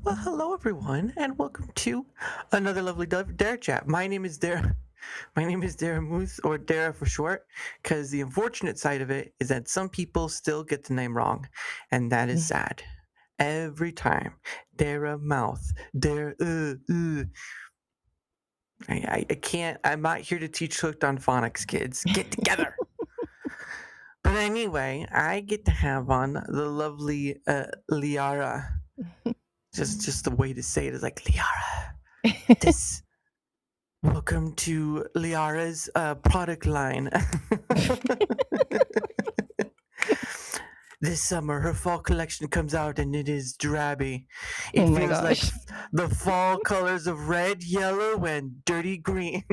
Well, hello everyone, and welcome to another lovely DaraChat. My name is Dara. My name is Daramouthe, or Dara for short, because the unfortunate side of it is that some people still get the name wrong, and that is sad. Every time, Daramouthe, Dara, I can't. I'm not here to teach hooked on phonics, kids. Get together. But anyway, I get to have on the lovely Liyarra. Just the way to say it is like Liyarra. This Welcome to Liyarra's product line. This summer, her fall collection comes out and it is drabby. Oh It my feels like gosh. the fall colors of red, yellow, and dirty green.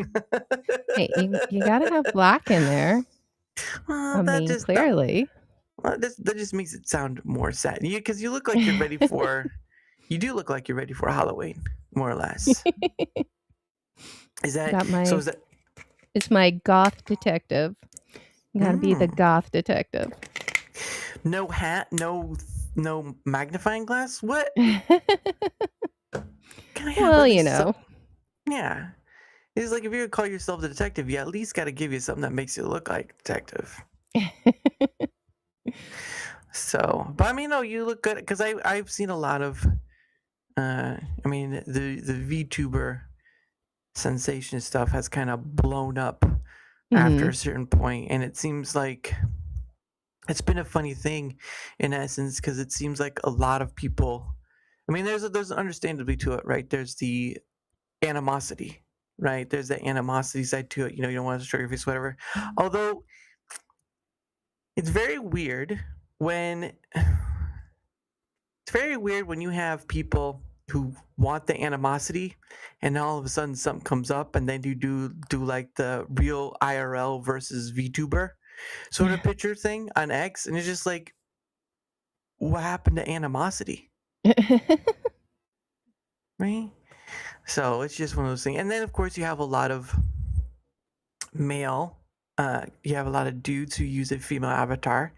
Hey, you gotta have black in there. Well, I mean, that, clearly. well, that just makes it sound more sad. Because you look like you're ready for. You do look like you're ready for Halloween, more or less. Is that Got so? my Is that? it's my goth detective. Gotta be the Mm, goth detective. no hat, no magnifying glass. What? Can I have Well, at you least some? know. Yeah. It's like if you're gonna call yourself the detective, you at least got to give you something that makes you look like detective. So, but I mean, no, you look good because I've seen a lot of, I mean, the VTuber sensation stuff has kind of blown up after Mhm. a certain point, and it seems like it's been a funny thing, in essence, because it seems like a lot of people. I mean, there's an understandably to it, right? There's the animosity, right? There's the animosity side to it. You know, you don't want to show your face, whatever. Although it's very weird when you have people who want the animosity, and all of a sudden something comes up, and then you do like the real IRL versus VTuber sort of picture thing on X, and it's just like, what happened to animosity, right? So it's just one of those things. And then of course you have a lot of male you have a lot of dudes who use a female avatar,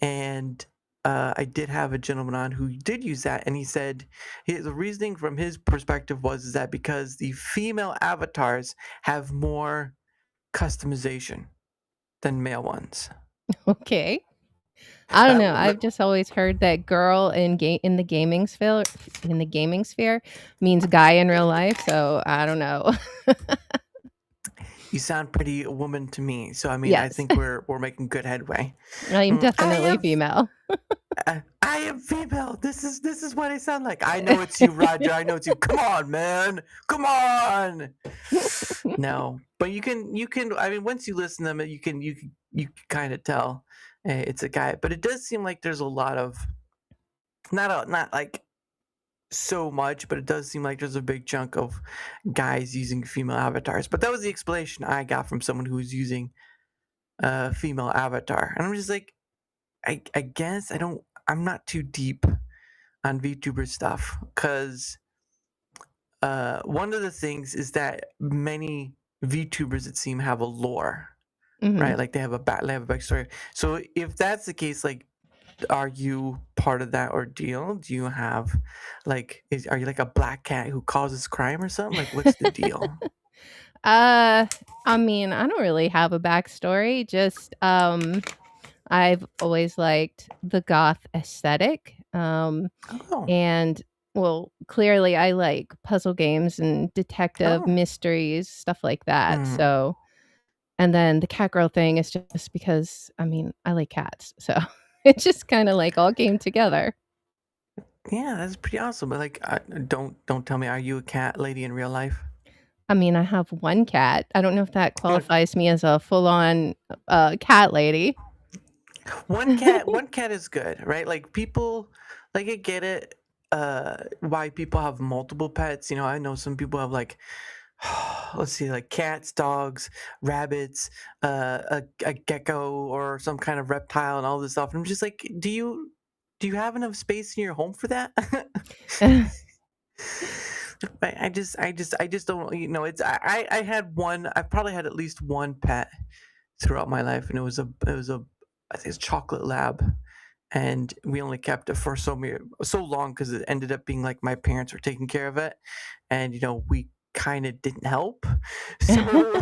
and I did have a gentleman on who did use that, and he said the reasoning from his perspective was is that because the female avatars have more customization than male ones. Okay. I don't know. Let, I've just always heard that girl in the gaming sphere means guy in real life, so I don't know. you sound pretty woman to me, so I mean, I Yes. think we're making good headway. I'm I definitely am female. I am female. This is what I sound like. I know it's you, Roger. I know it's you. Come on, man. Come on. No, but you can. I mean, once you listen to them, you can kind of tell it's a guy. But it does seem like there's a lot of not like so much, but it does seem like there's a big chunk of guys using female avatars. But that was the explanation I got from someone who was using a female avatar, and I'm just like, I guess I don't. I'm not too deep on VTuber stuff because one of the things is that many VTubers, it seems, have a lore, Mhm. right? Like they have a backstory. So if that's the case, like, are you part of that ordeal? Do you have are you like a black cat who causes crime or something? Like, what's the deal? Uh, I mean, I don't really have a backstory. Just I've always liked the goth aesthetic. Oh, And well, clearly I like puzzle games and detective oh, mysteries, stuff like that. mm. So, and then the catgirl thing is just because I mean, I like cats. So, it just kind of like all came together. Yeah, that's pretty awesome. But like, don't tell me, are you a cat lady in real life? I mean, I have one cat. I don't know if that Like, qualifies me as a full-on cat lady. one cat is good, right? Like people, like I get it, why people have multiple pets. You know, I know some people have like, let's see, like cats, dogs, rabbits, a gecko or some kind of reptile and all this stuff. And I'm just like, do you have enough space in your home for that? I just don't. You know, it's I had one. I probably had at least one pet throughout my life, and it was a I think it's chocolate lab, and we only kept it for so long because it ended up being like my parents were taking care of it, and we kind of didn't help. So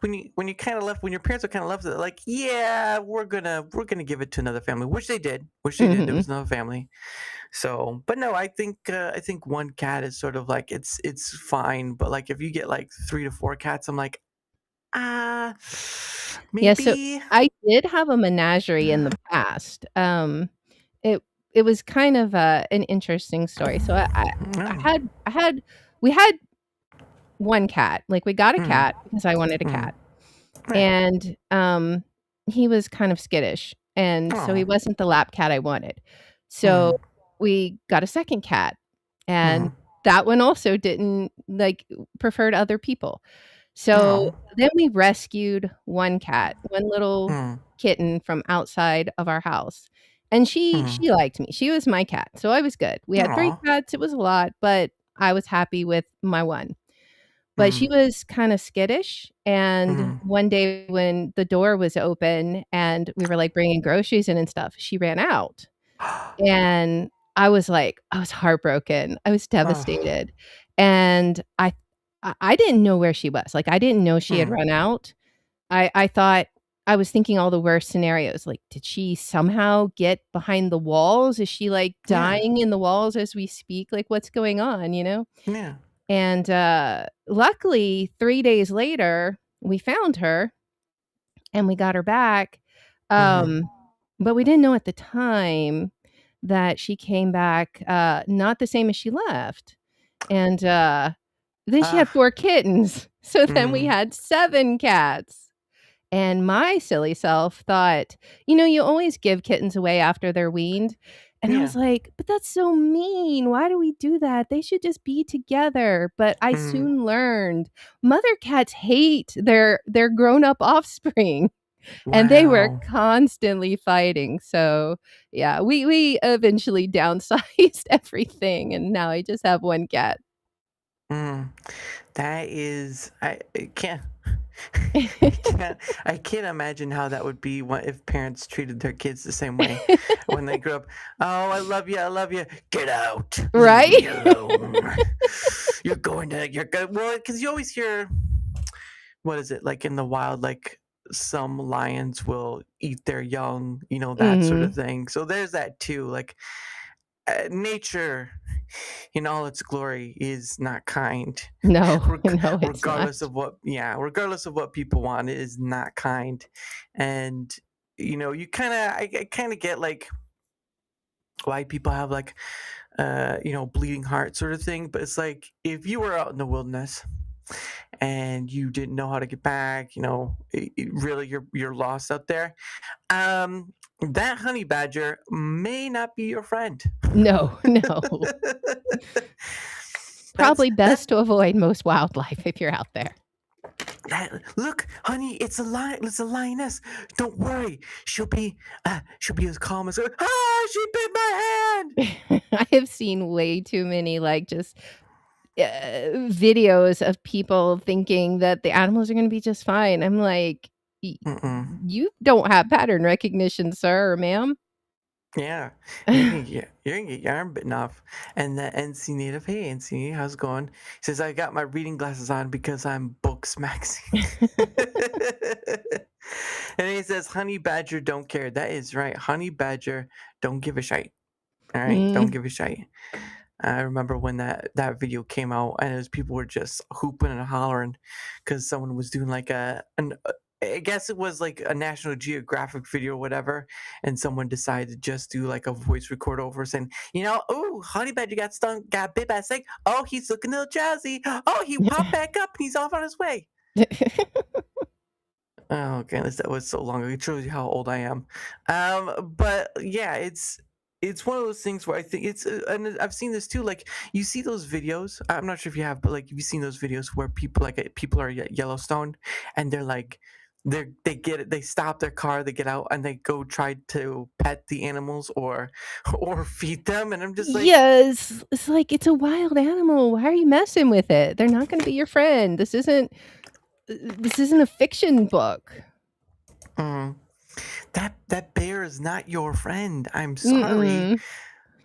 when you kind of left, when your parents are kind of left, like, yeah, we're gonna give it to another family, which they did. There Mhm. was another family. So, but no, I think one cat is sort of like it's fine, but like if you get like 3 to 4 cats, I'm like, ah, Yeah, so maybe. I did have a menagerie in the past. It it was kind of an interesting story. So I Oh. had we had one cat. Like, we got a Mm, cat because I wanted a mm, cat, right. and, he was kind of skittish, and so he Oh. wasn't the lap cat I wanted. So, Mm, we got a second cat, and mm, that one also didn't, like, preferred other people. So, oh. then we rescued one cat, one little Mm, kitten from outside of our house, and mm, she liked me. She was my cat, so I was good. We had 3 aw. cats, it was a lot, but I was happy with my one. But she Mm, was kinda skittish, and mm. one day when the door was open and we were, like, bringing groceries in and stuff, she ran out, and I was heartbroken, I was Oh. devastated, and I didn't know where she was, like, I didn't know she had Mm, run out. I thought I was thinking all the worst scenarios, like, did she somehow get behind the walls? Is she, like, yeah, dying in the walls as we speak? Like, what's going on, you know? yeah. And, luckily, 3 days later, we found her and we got her back, Mhm. but we didn't know at the time that she came back, not the same as she left, and, then she had Ah. 4 kittens, so then we Mm, had 7 cats. And my silly self thought, you always give kittens away after they're weaned. And I yeah. was like, but that's so mean. Why do we do that? They should just be together. But I Mm, soon learned mother cats hate their grown-up offspring and they were wow. constantly fighting. So yeah, we eventually downsized everything and now I just have one cat. Mm. That is, I can't, I can't imagine how that would be if parents treated their kids the same way when they grew up. Oh, I love you, I love you. Get out, leave Right? me alone. You're good. Well, because you always hear, what is it like in the wild? Like some lions will eat their young, that sort of Mhm. thing. So there's that too. Like nature in all its glory is not kind. No, no, it's not. Regardless of what people want, it is not kind. And you kind of I kind of get like why people have like bleeding heart sort of thing, but it's like if you were out in the wilderness and you didn't know how to get back, really you're lost out there. That honey badger may not be your friend. No, no. that's Probably that best to avoid most wildlife if you're out there. Look, honey, it's a lion. It's a lioness. Don't worry. She'll be as calm as she bit my hand. I have seen way too many, like, just, videos of people thinking that the animals are gonna be just fine. I'm like, "Y Mm-mm. you don't have pattern recognition, sir or ma'am." Yeah, you're gonna get your arm bitten off. And the NC native, hey NC, how's it going? He says I got my reading glasses on because I'm book smaxing. And he says, honey badger don't care. That is right. Honey badger don't give a shite. All right, don't Mm, give a shite. I remember when that video came out, and people were just hooping and hollering because someone was doing like I guess it was like a National Geographic video or whatever, and someone decided to just do like a voice record over saying, oh, honey badger got stung, got bit by a snake. Oh, he's looking a little jazzy. Oh, he popped back up and he's off on his way. Oh goodness, that was so long ago. It shows you how old I am. But yeah, it's one of those things where I think and I've seen this too. Like you see those videos. I'm not sure if you have, but like have you seen those videos where people are at Yellowstone, and they're like, they stop their car, they get out, and they go try to pet the animals or or feed them, and I'm just like, yes, it's like, it's a wild animal. Why are you messing with it? They're not gonna be your friend. This isn't a fiction book. mm. That bear is not your friend. I'm sorry. Mm-mm.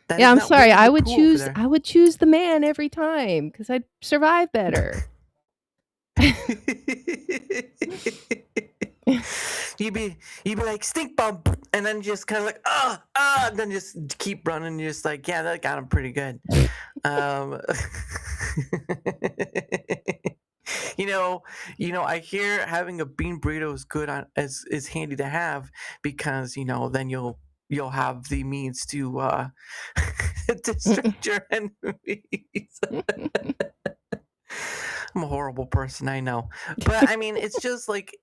That Yeah, is I'm not sorry. Winnie the Pooh over I there. would choose the man every time because I'd survive better. you'd be you'd be like stink bump, and then just kind of like and then just keep running. You're just like, yeah, that got him pretty good. Um, you know, I hear having a bean burrito is good on is handy to have because then you'll have the means to distract your enemies. I'm a horrible person, I know, but I mean, it's just like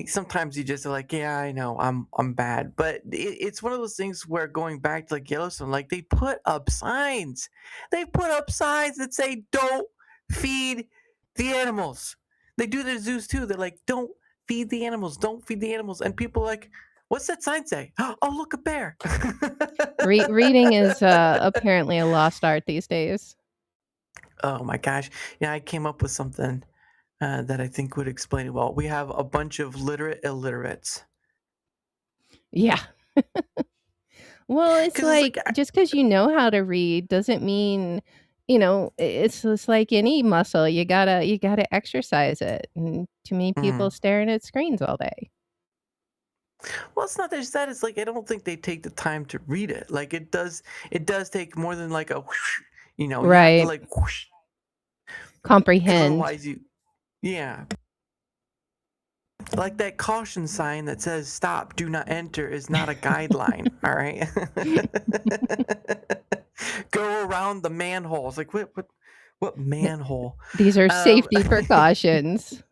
sometimes you just are like, yeah, I know, I'm bad, but it's one of those things where going back to like Yellowstone, like they put up signs, that say don't feed the animals. They do their zoos too. They're like, don't feed the animals, and people are like, what's that sign say? Oh, look, a bear. Reading is apparently a lost art these days. Oh my gosh, yeah, I came up with something that I think would explain it well. We have a bunch of literate illiterates. Yeah. Well, it's Because it's like, like just because you know how to read doesn't mean, it's just like any muscle. You gotta exercise it. And too many people mm. staring at screens all day. Well, it's not just that. It's like I don't think they take the time to read it. Like it does take more than like a whoosh, you have to Right. like whoosh, because Comprehend. otherwise yeah. Like that caution sign that says "Stop, do not enter" is not a guideline. All right. Go around the manhole. It's like what manhole? These are Um, safety precautions.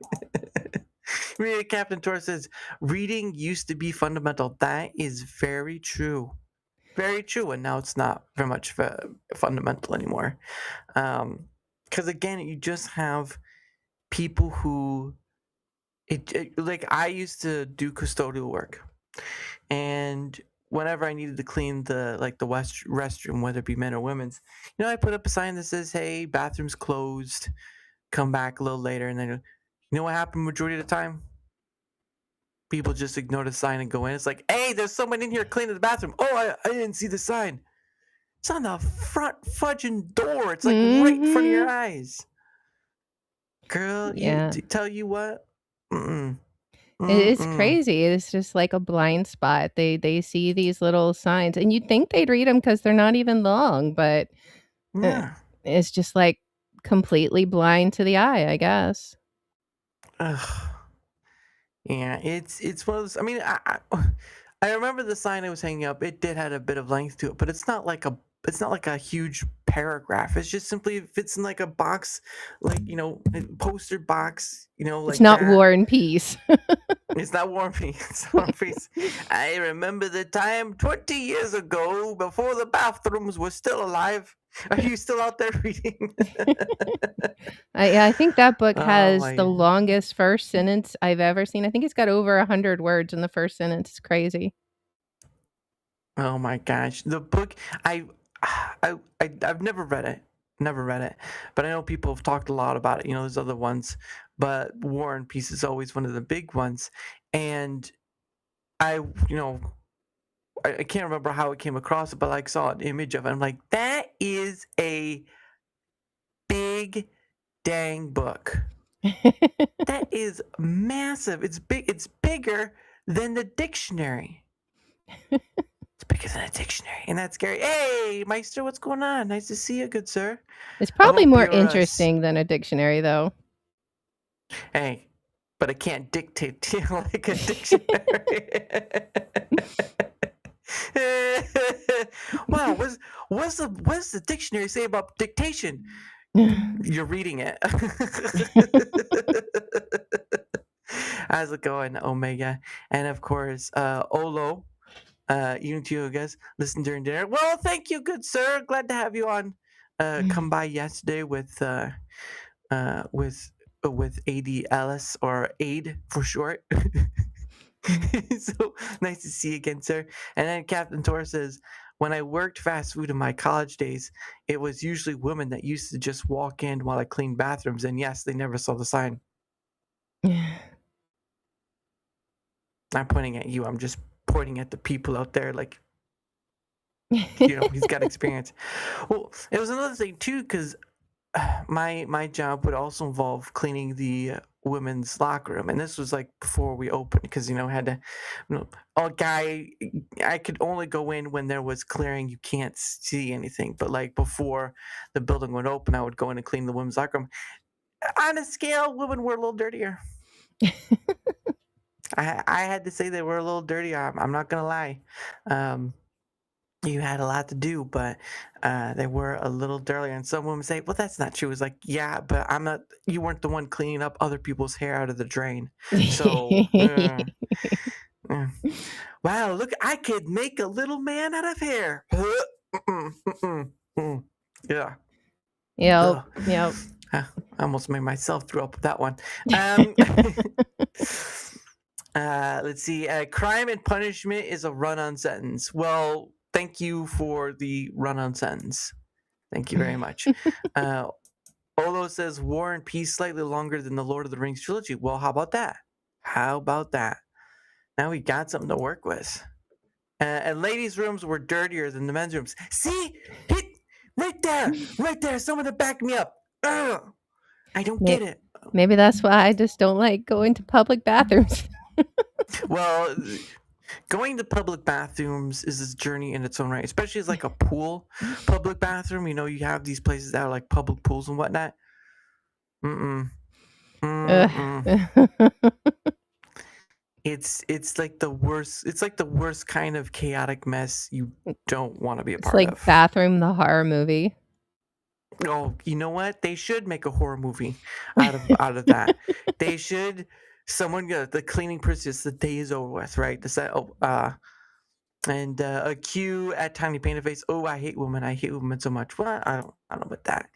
Captain Tor says reading used to be fundamental. That is very true. Very true, and now it's not very much fundamental anymore. Because again, you just have people who like I used to do custodial work, and whenever I needed to clean the restroom, whether it be men or women's, I put up a sign that says, "Hey, bathroom's closed. Come back a little later." And then you know what happened majority of the time? People just ignore the sign and go in. It's like, "Hey, there's someone in here cleaning the bathroom." Oh, I didn't see the sign. It's on the front fudging door. It's like right in front of your Mhm. eyes. Girl, Yeah. tell you what. Mm-mm. It's Mm-mm. crazy. It's just like a blind spot. They see these little signs, and you'd think they'd read them because 'cause they're not even long, but, uh, Yeah. it's just, like, completely blind to the eye, I guess. Ugh. Yeah, it's one of those. I mean, I remember the sign I was hanging up. It did had a bit of length to it, but it's not like a huge paragraph. It's just simply fits in like a box, like a poster box, It's like not that. War and Peace. It's not War and Peace. It's War and Peace. I remember the time 20 years ago before the bathrooms were still alive. Are you still out there reading? I think that book Oh has the my. longest first sentence I've ever seen. I think it's got over 100 words in the first sentence. It's crazy. Oh my gosh. The book I I've never read it. Never read it. But I know people have talked a lot about it. There's other ones, but War and Peace is always one of the big ones. And I, you know, I can't remember how it came across it, but like saw an image of it. I'm like, that is a big dang book. That is massive. It's big. It's bigger than the dictionary. It's bigger than a dictionary, and that's scary. Hey, Meister, what's going on? Nice to see you, good sir. It's I probably hope more you're interesting than a dictionary, though. hey, but I can't dictate to you like a dictionary. Wow, what's the dictionary say about dictation? You're reading it. How's it going, Omega? And of course, Olo, even to you guys, listen during dinner. Well, thank you, good sir. Glad to have you on. Come by yesterday uh, with with AD Ellis, or Aid for short. So nice to see you again, sir. And then Captain Tor says, when I worked fast food in my college days, it was usually women that used to just walk in while I cleaned bathrooms. And yes, they never saw the sign. not pointing at you. I'm just pointing at the people out there. Like, he's got experience. Well, it was another thing too, because my job would also involve cleaning the women's locker room, and this was like before we opened, because had to, a guy, I could only go in when there was clearing, you can't see anything, but like before the building would open, I would go in and clean the women's locker room. On a scale, women were a little dirtier. I had to say they were a little dirtier. I'm not gonna lie. You had a lot to do, but they were a little dirtier. And some women say, "Well, that's not true." It's like, yeah, but I'm not. You weren't the one cleaning up other people's hair out of the drain. So, wow, look, I could make a little man out of hair. Yeah. Yep. I almost made myself throw up with that one. Let's see. Crime and punishment is a run-on sentence. Well, thank you for the run-on sentence. Thank you very much. Olo says War and Peace slightly longer than the Lord of the Rings trilogy. Well, how about that? How about that? Now we got something to work with. And ladies' rooms were dirtier than the men's rooms. See? Right there. Someone to back me up. Ugh. I don't get it. Maybe that's why I just don't like going to public bathrooms. Well, going to public bathrooms is a journey in its own right, especially as like a pool public bathroom. You have these places that are like public pools and whatnot. It's like the worst. It's like the worst kind of chaotic mess you don't want to be a part of. It's like Bathroom, the horror movie. Oh, you know what? They should make a horror movie out of that. They should. Someone, the cleaning process, the day is over with, right? And a cue at Tiny Painted Face. Oh, I hate women so much. Well, I don't know about that.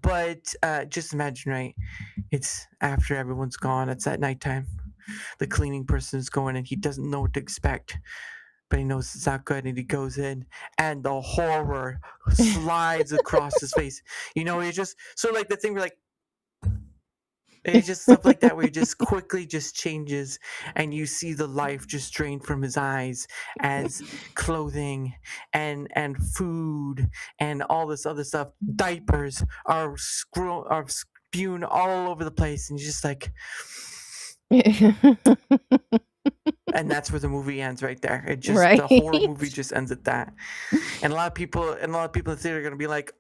But just imagine, right? It's after everyone's gone. It's at nighttime. The cleaning person is going, and he doesn't know what to expect, but he knows it's not good, and he goes in, and the horror slides across his face. He just like the thing where like. It's just stuff like that where he just quickly just changes, and you see the life just drained from his eyes as clothing and food and all this other stuff, diapers are spewing all over the place, and you're just like, and that's where the movie ends right there. It just the horror movie just ends at that. And a lot of people in the theater are gonna be like,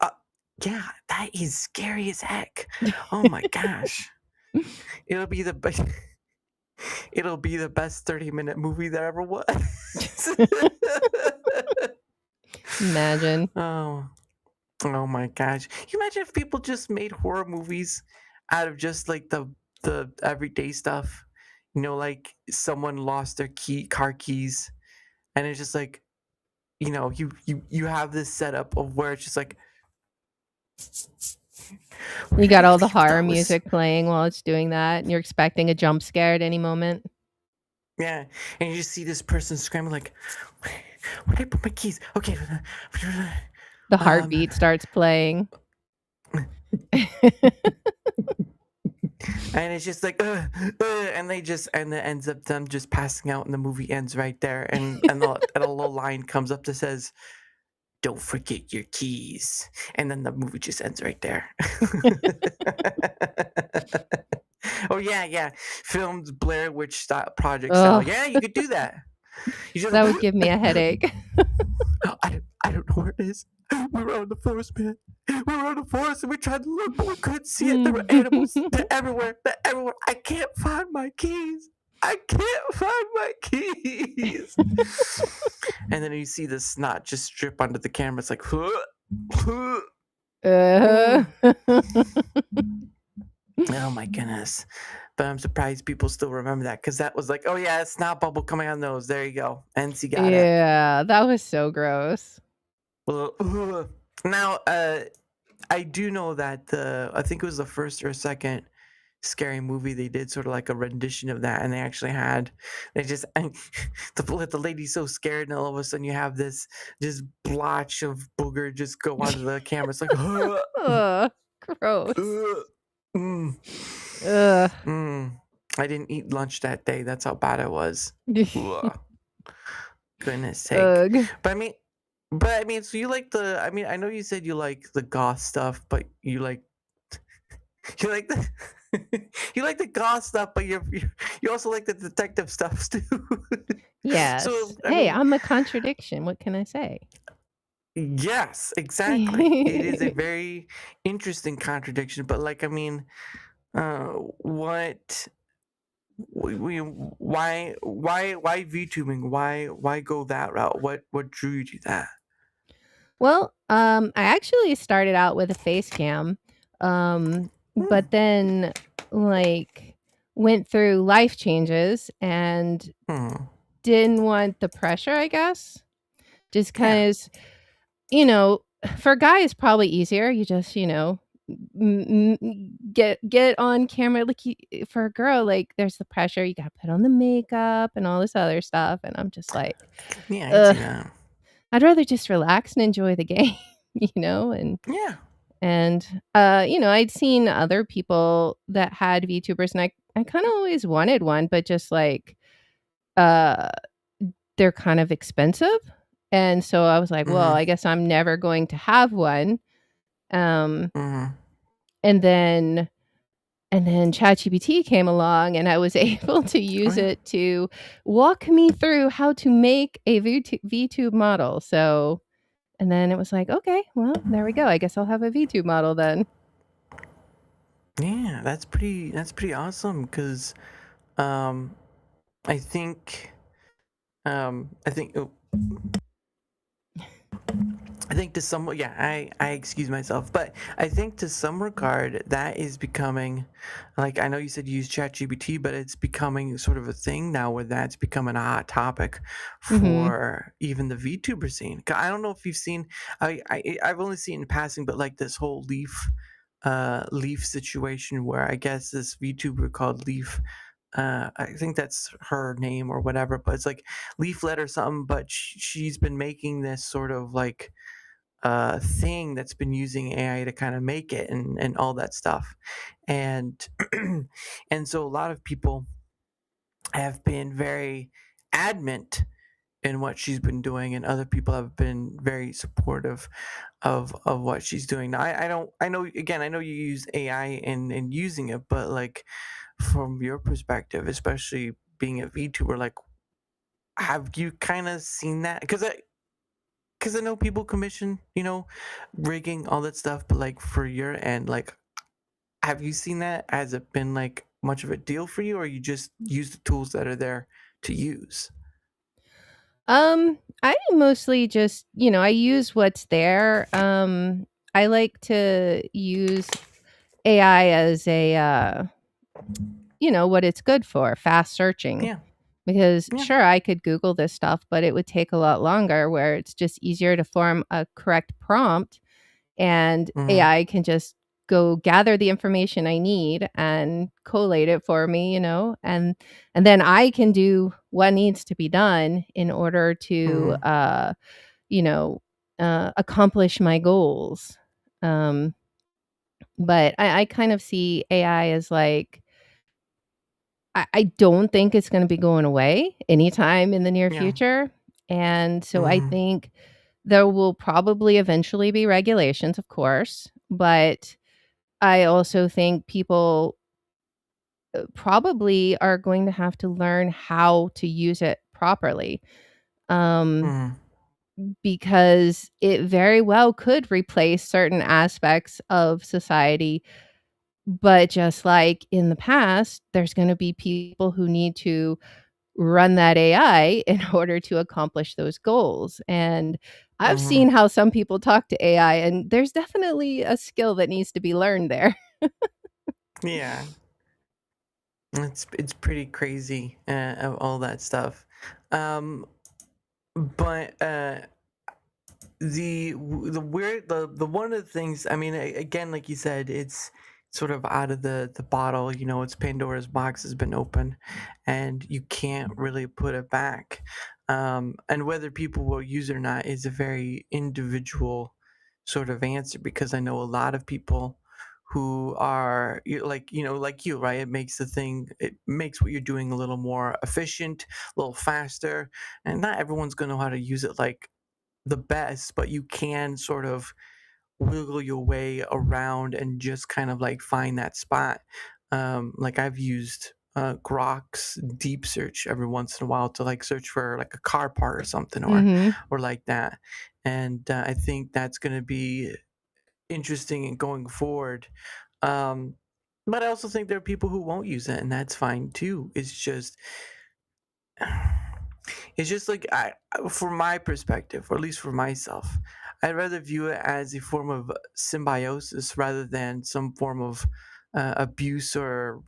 yeah, that is scary as heck. Oh my gosh. It'll be the best 30-minute movie there ever was. Imagine. Oh my gosh. Can you imagine if people just made horror movies out of just like the everyday stuff? Like someone lost their car keys, and it's just like, you have this setup of where it's just like, you got all the horror music playing while it's doing that, and you're expecting a jump scare at any moment. Yeah, and you just see this person scrambling like, where did I put my keys? Okay. The heartbeat starts playing. And it's just like, and it ends up them just passing out, and the movie ends right there. And a little line comes up that says, "Don't forget your keys," and then the movie just ends right there. Oh yeah, filmed Blair Witch Project style. Yeah, you could do that. That would give me a headache. I don't know where it is. We were out in the forest, man. We were out in the forest, and we tried to look, but we couldn't see it. There were animals. They're everywhere. I can't find my keys. And then you see the snot just drip onto the camera. It's like, oh my goodness. But I'm surprised people still remember that, because that was like, oh yeah, snot bubble coming on those. There you go. NC got it. Yeah, that was so gross. Now, I do know that I think it was the first or second scary movie they did sort of like a rendition of that, and the lady's so scared, and all of a sudden you have this just blotch of booger just go onto the camera. It's like, gross. I didn't eat lunch that day. That's how bad it was. Ugh, goodness sake. Ugh. But I mean, so you like the? I mean, I know you said you like the goth stuff, but you like you like the you like the goth stuff, but you also like the detective stuff too. Yes. So I Hey, mean, I'm a contradiction. What can I say? yes, exactly. It is a very interesting contradiction, but like I mean, what why VTubing? Why go that route? What drew you to that? Well, I actually started out with a face cam, Hmm. but then, like, went through life changes and Hmm. didn't want the pressure, I guess. Just Yeah. 'cause, you know, for a guy, it's probably easier. You just, get on camera. Like, for a girl, like, there's the pressure. You gotta put on the makeup and all this other stuff, and I'm just like, Yeah, I can "Ugh, see that. I'd rather just relax and enjoy the game," and Yeah. I'd seen other people that had VTubers, and I kinda always wanted one, but just, like, uh, they're kind of expensive, and so I was like, "Well, Mm-hmm. I guess I'm never going to have one." Um, Mm-hmm. and then ChatGPT came along, and I was able to Oh use yeah. it to walk me through how to make a VTube model, so and then it was like, "Okay, well, there we go. I guess I'll have a VTube model then." Yeah, that's pretty awesome because um I think I think oh, I think to some yeah, I excuse myself, but I think to some regard that is becoming like I know you said you use ChatGPT, but it's becoming sort of a thing now where that's becoming a hot topic Mhm. for even the VTuber scene. 'Cause I don't know if you've seen I've only seen it in passing, but like this whole Leaf situation where I guess this VTuber called Leaf I think that's her name or whatever, but it's like Leaflet or something. But she's been making this sort of like thing that's been using AI to kind of make it and all that stuff. And and so a lot of people have been very adamant in what she's been doing, and other people have been very supportive of what she's doing. Now, I don't I know again I know you use AI in using it, but like from your perspective, especially being a VTuber, like have you kind of seen that? Because I know people commission, rigging all that stuff, but like for your end, like have you seen that? Has it been like much of a deal for you, or you just use the tools that are there to use? I mostly just, I use what's there. I like to use AI as what it's good for, fast searching. Yeah, Because yeah, sure, I could Google this stuff, but it would take a lot longer where it's just easier to form a correct prompt and mm-hmm, AI can just go gather the information I need and collate it for me, and then I can do what needs to be done in order to mm-hmm, you know, accomplish my goals. Um, but I kind of see AI as like I don't think it's going to be going away anytime in the near yeah, future, and so I mm-hmm, think there will probably eventually be regulations, of course, but I also think people probably are going to have to learn how to use it properly. Um, mm-hmm, because it very well could replace certain aspects of society. But just like in the past, there's going to be people who need to run that AI in order to accomplish those goals. And I've mm-hmm. seen how some people talk to AI, and there's definitely a skill that needs to be learned there. Yeah, it's pretty crazy of all that stuff. Um, but the weird the one of the things I mean again like you said it's sort of out of the bottle, it's Pandora's box has been open and you can't really put it back, and whether people will use it or not is a very individual sort of answer because I know a lot of people who are like like you, right? It makes what you're doing a little more efficient, a little faster, and not everyone's going to know how to use it like the best, but you can sort of wiggle your way around and just kind of like find that spot. Like I've used Grok's deep search every once in a while to like search for like a car part or something, Mhm. or like that. And I think that's going to be interesting and going forward. Um, but I also think there are people who won't use it, and that's fine too. It's just like from my perspective, or at least for myself, I'd rather view it as a form of symbiosis rather than some form of abuse or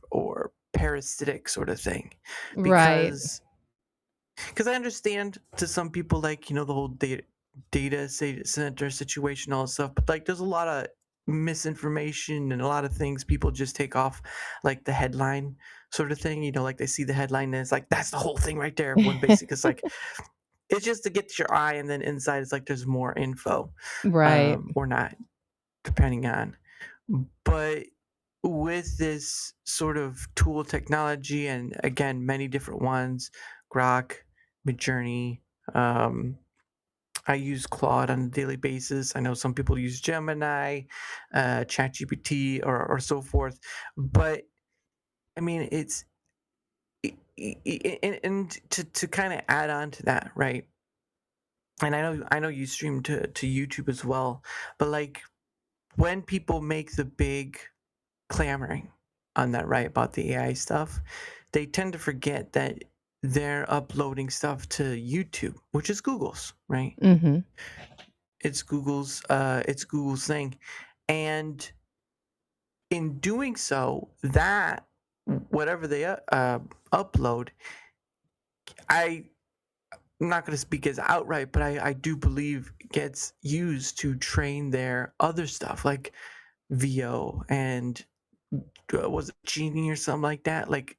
parasitic sort of thing, Right. because I understand to some people like the whole data center situation, all that stuff, but like there's a lot of misinformation and a lot of things people just take off like the headline sort of thing. Like they see the headline and it's like that's the whole thing right there. When basically it's like it's just to get your eye, and then inside it's like there's more info, Right. or not, depending on. But with this sort of tool technology, and again, many different ones, Grok, Midjourney, um, I use Claude on a daily basis. I know some people use Gemini, ChatGPT, or so forth. But I mean, and to kind of add on to that, right? And I know you stream to YouTube as well, but like when people make the big clamoring on that, right, about the AI stuff, they tend to forget that they're uploading stuff to YouTube, which is Google's, right? Mhm. It's Google's thing. And in doing so, that whatever they upload, I'm not going to speak as outright, but I do believe gets used to train their other stuff like VO and was it Genie or something like that. Like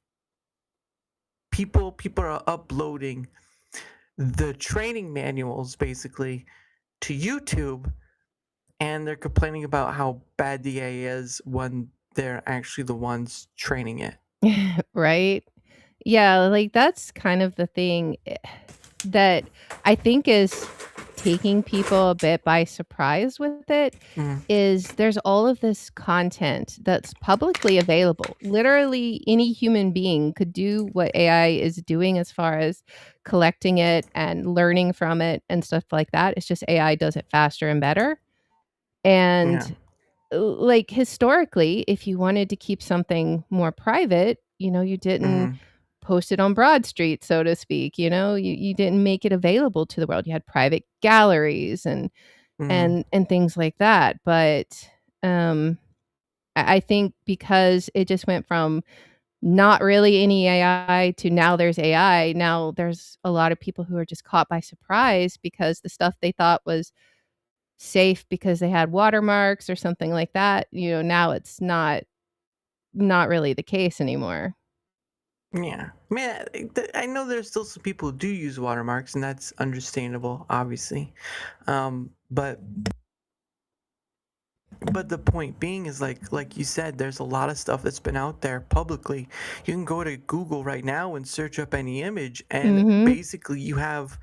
people are uploading the training manuals basically to YouTube, and they're complaining about how bad the AI is when they're actually the ones training it. Right? Yeah, like, that's kind of the thing, that I think is taking people a bit by surprise with it, Mm, is there's all of this content that's publicly available. Literally, any human being could do what AI is doing as far as collecting it and learning from it and stuff like that. It's just AI does it faster and better. yeah. And like historically, if you wanted to keep something more private, you didn't Mm, post it on Broad Street, so to speak, you didn't make it available to the world. You had private galleries and mm, and things like that. But um I think because it just went from not really any AI to now there's AI, now there's a lot of people who are just caught by surprise because the stuff they thought was safe because they had watermarks or something like that, now it's not really the case anymore. yeah. Man, I know there's still some people who do use watermarks, and that's understandable, obviously. But the point being is like you said, there's a lot of stuff that's been out there publicly. You can go to Google right now and search up any image, and Mhm. basically you have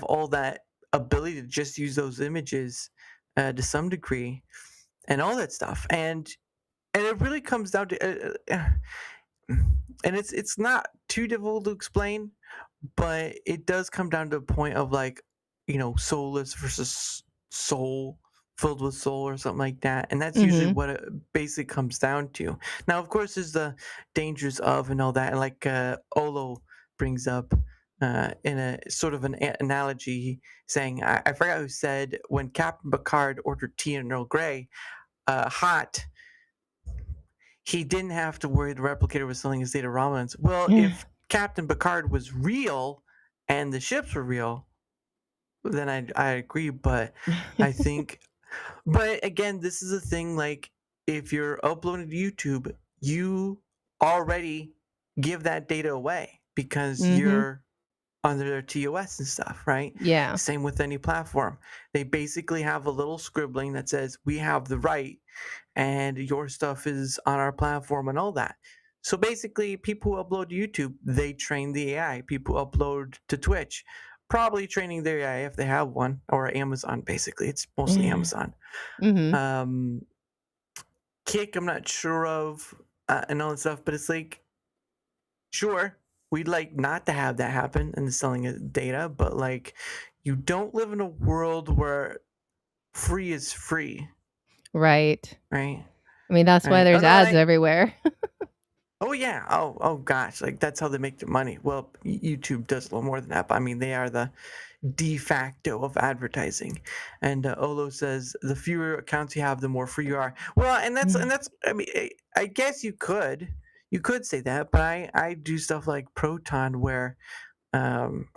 all that ability to just use those images to some degree, and all that stuff. And it really comes down to and it's not too difficult to explain, but it does come down to a point of like soulless versus soul, filled with soul or something like that, and that's usually Mhm. what it basically comes down to. Now of course there's the dangers of and all that, and like Olo brings up in a sort of an analogy, saying I forgot who said when Captain Picard ordered tea and Earl Grey hot, he didn't have to worry the replicator was selling his data Romulans. Well, if Captain Picard was real and the ships were real, then I agree. But I think, but again, this is a thing. Like if you're uploading to YouTube, you already give that data away because Mhm. you're under their TOS and stuff, right? Yeah. Same with any platform. They basically have a little scribbling that says we have the right and your stuff is on our platform and all that. So basically, people who upload to YouTube, they train the AI. People who upload to Twitch, probably training their AI if they have one, or Amazon. Basically, it's mostly Amazon. Mhm. Kick, I'm not sure of, and all that stuff. But it's like, sure, we'd like not to have that happen and the selling of data, but like, you don't live in a world where free is free, Right. right? I mean, that's why Right. Oh there's no, ads everywhere. oh yeah. Oh gosh. Like that's how they make their money. Well, YouTube does a little more than that. But I mean, they are the de facto of advertising. And Olo says the fewer accounts you have, the more free you are. Well, and that's. I mean, I guess you could say that, but I do stuff like Proton where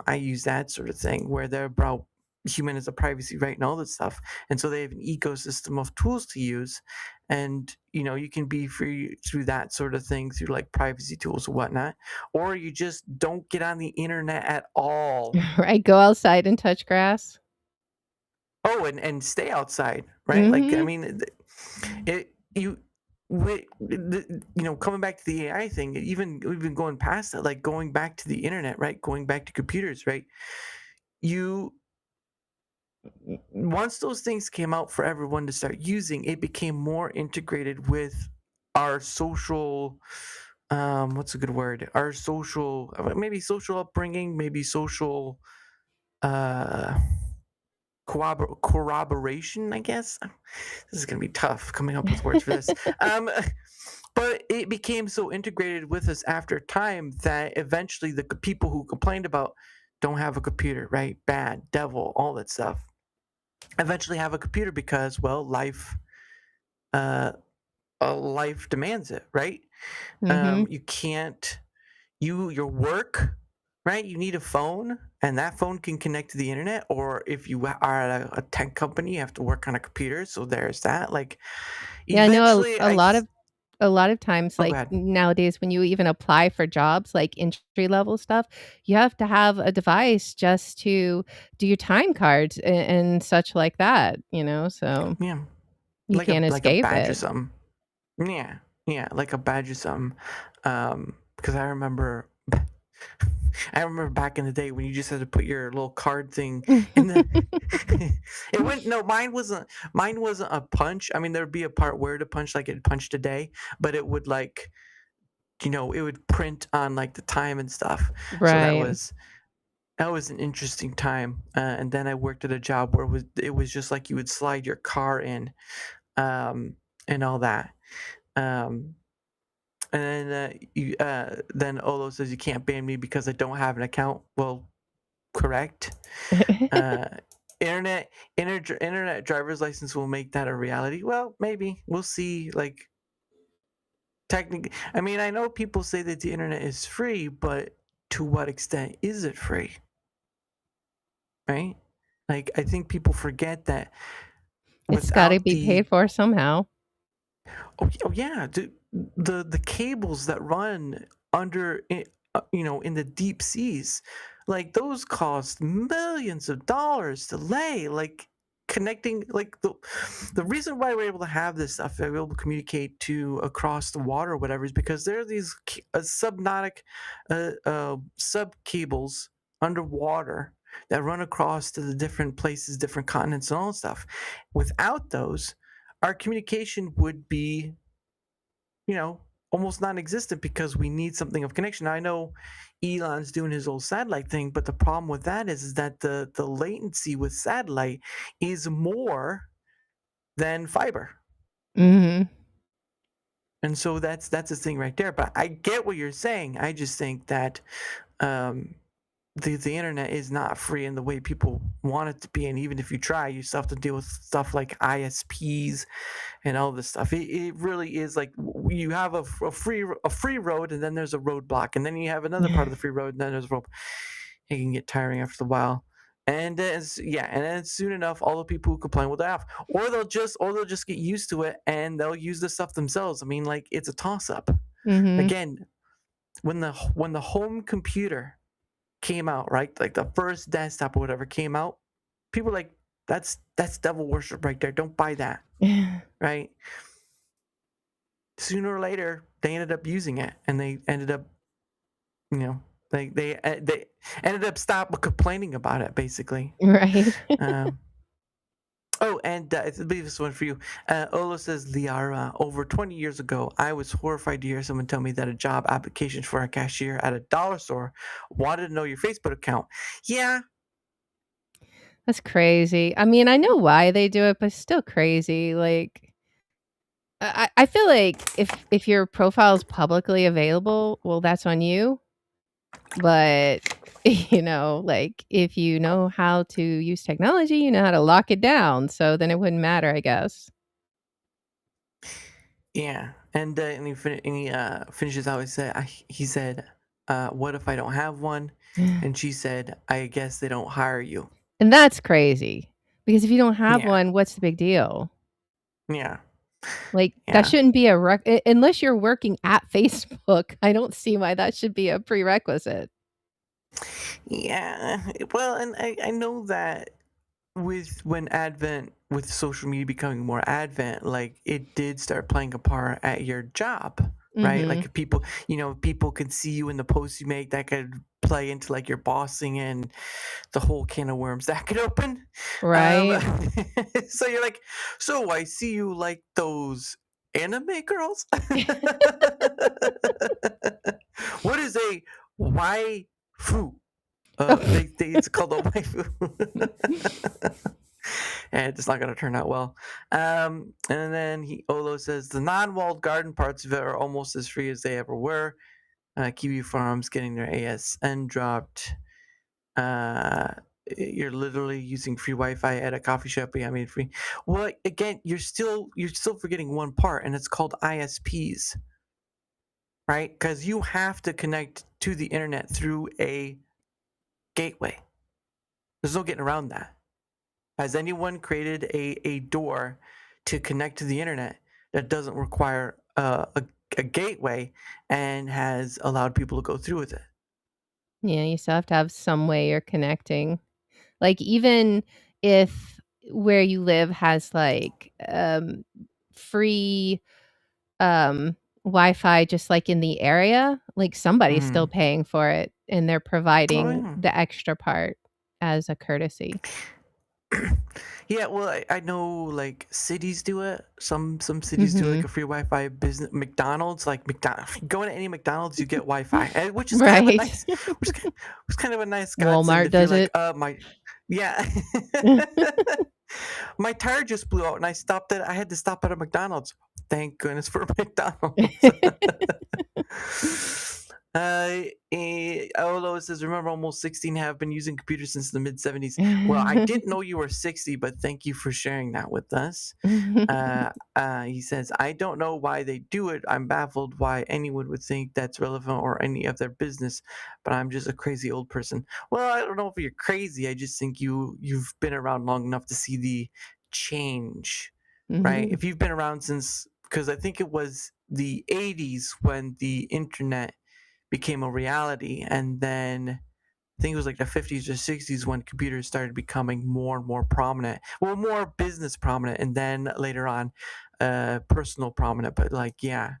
I use that sort of thing where they're about human as a privacy right and all that stuff, and so they have an ecosystem of tools to use, and you can be free through that sort of thing through like privacy tools or whatnot, or you just don't get on the internet at all. Right, go outside and touch grass. Oh, and stay outside, right? Like I Mhm. mean, it you. Coming back to the AI thing, even going past that, like going back to the internet, right? Going back to computers, right? You Once those things came out for everyone to start using, it became more integrated with our social, what's a good word? Our social, maybe social upbringing, maybe social uh, corroboration, I guess. This is going to be tough coming up with words for this. But it became so integrated with us after time that eventually the people who complained about don't have a computer, right? Bad, devil, all that stuff eventually have a computer because well uh life demands it, right? Mhm. You can't your work, right? You need a phone, and that phone can connect to the internet, or if you are at a tech company you have to work on a computer, so there's that. Like Yeah, I know eventually a lot of times, oh go like, ahead. nowadays, when you even apply for jobs, like entry level stuff, you have to have a device just to do your time cards and such like that, so Yeah, you can't like a escape badge or it. something. Yeah, yeah, like a badge or something. Because I remember back in the day when you just had to put your little card thing in the. It went no, mine wasn't a punch. I mean, there would be a part where to punch, like it punched a day, but it would like it would print on like the time and stuff. So Right. that was an interesting time. And then I worked at a job where it was just like you would slide your car in, and all that. Um, and then Olo says you can't ban me because I don't have an account. Well, correct. Uh, internet driver's license will make that a reality. Well, maybe we'll see. Like technically, I mean, I know people say that the internet is free, but to what extent is it free? Right? Like I think people forget that It's gotta without be the paid for somehow. oh yeah, the cables that run under in the deep seas, like those cost millions of dollars to lay. Like connecting, like the reason why we're able to have this stuff, we're able to communicate to across the water or whatever, is because there are these subnautic sub cables underwater that run across to the different places, different continents, and all that stuff. Without those, our communication would be, almost non-existent because we need something of connection. I know Elon's doing his old satellite thing, but the problem with that is that the latency with satellite is more than fiber. Mhm. And so that's a thing right there. But I get what you're saying. I just think that um, the internet is not free in the way people want it to be. And even if you try, you still have to deal with stuff like ISPs and all this stuff. It really is like you have a free road, and then there's a roadblock, and then you have another part of the free road, and then there's a road. It can get tiring after a while. And then soon enough, all the people who complain will die off, or they'll just get used to it and they'll use this stuff themselves. I mean, like it's a toss up. Mhm. Again, when the home computer came out, right, like the first desktop or whatever came out, people were like that's devil worship right there. Don't buy that, right? sooner or later they ended up using it, and they ended up, they ended up stop complaining about it, basically. Right. Oh, and I believe this one for you. Olo says, Liyarra, over 20 years ago, I was horrified to hear someone tell me that a job application for a cashier at a dollar store wanted to know your Facebook account. Yeah. That's crazy. I mean, I know why they do it, but it's still crazy. Like, I feel like if your profile is publicly available, well, that's on you. But like if you know how to use technology, you know how to lock it down. So then it wouldn't matter, I guess. Yeah. And he finishes out. He said, what if I don't have one? And she said, I guess they don't hire you. And that's crazy because if you don't have Yeah. one, what's the big deal? Yeah. Like Yeah. that shouldn't be unless you're working at Facebook. I don't see why that should be a prerequisite. Yeah. Well, and I know that with social media becoming more advent, like it did start playing a part at your job, right? Like if people could see you in the posts you make, that could play into like your bossing and the whole can of worms that could open. Right. So you're like, so I see you like those anime girls. What is a waifu? It's called a waifu. And it's not going to turn out well. And then Olo says the non-walled garden parts of it are almost as free as they ever were. Kiwi Farms getting their ASN dropped. You're literally using free Wi-Fi at a coffee shop. Yeah, I mean free. Well, again, you're still forgetting one part, and it's called ISPs, right? Because you have to connect to the internet through a gateway. There's no getting around that. Has anyone created a door to connect to the internet that doesn't require a gateway and has allowed people to go through with it? Yeah, you still have to have some way you're connecting. Like even if where you live has like free Wi-Fi just like in the area, like somebody's still paying for it and they're providing the extra part as a courtesy. Yeah, well, I know like cities do it. Some cities do like a free Wi-Fi business. McDonald's, go into any McDonald's, you get Wi-Fi, which is kind of a Right. nice, was kind of a nice Walmart if you're does like, it. yeah. My tire just blew out and I had to stop at a McDonald's. Thank goodness for McDonald's. Olo says, remember, almost 16 have been using computers since the mid-70s. Well, I didn't know you were 60, but thank you for sharing that with us. He says, I don't know why they do it. I'm baffled why anyone would think that's relevant or any of their business, but I'm just a crazy old person. Well, I don't know if you're crazy. I just think you've been around long enough to see the change, right? If you've been around since, because I think it was the 80s when the internet became a reality, and then I think it was like the 50s or 60s when computers started becoming more and more prominent. Well, more business prominent, and then later on, personal prominent. But yeah,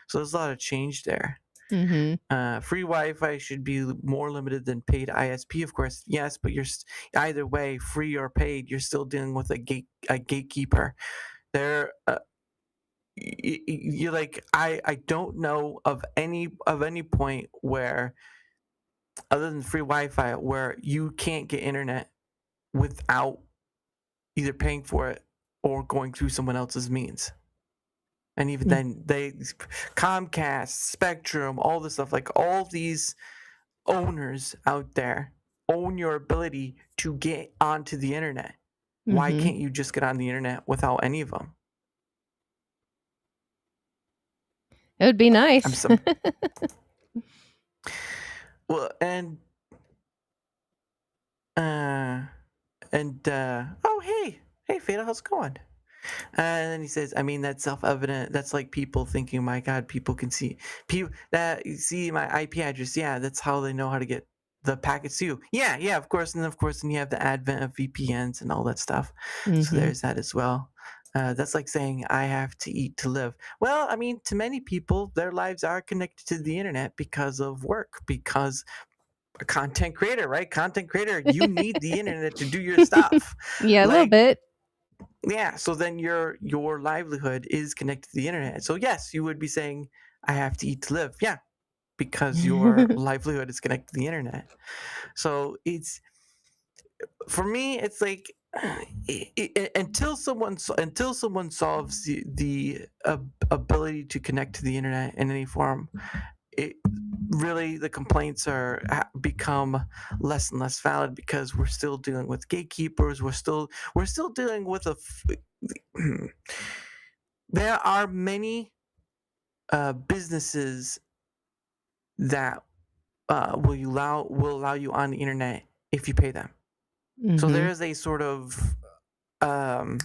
so there's a lot of change there. Free Wi-Fi should be more limited than paid ISP, of course. Yes, but you're either way, free or paid, you're still dealing with a gatekeeper. There, you're like, I don't know of any point where, other than free Wi-Fi, where you can't get internet without either paying for it or going through someone else's means. And even then, Comcast, Spectrum, all this stuff, like all these owners out there own your ability to get onto the internet. Why can't you just get on the internet without any of them? It would be nice. Well, and oh, hey Fada, how's it going? And then he says, I mean, that's self-evident. That's like people thinking, my God, people can see that, you see my IP address. Yeah, that's how they know how to get the packets to you. Yeah, of course. And then you have the advent of VPNs and all that stuff. So there's that as well. That's like saying I have to eat to live. Well, I mean, to many people, their lives are connected to the internet because of work, because a content creator, right? Content creator, you need the internet to do your stuff. Yeah, a little Like, bit. yeah, so then your livelihood is connected to the internet. So yes, you would be saying I have to eat to live. Yeah, because your livelihood is connected to the internet. So it's, for me, it's like until someone solves the ability to connect to the internet in any form, it really, the complaints are become less and less valid, because we're still dealing with gatekeepers. We're still dealing with there are many businesses that will allow you on the internet if you pay them. So there Mhm. is a um,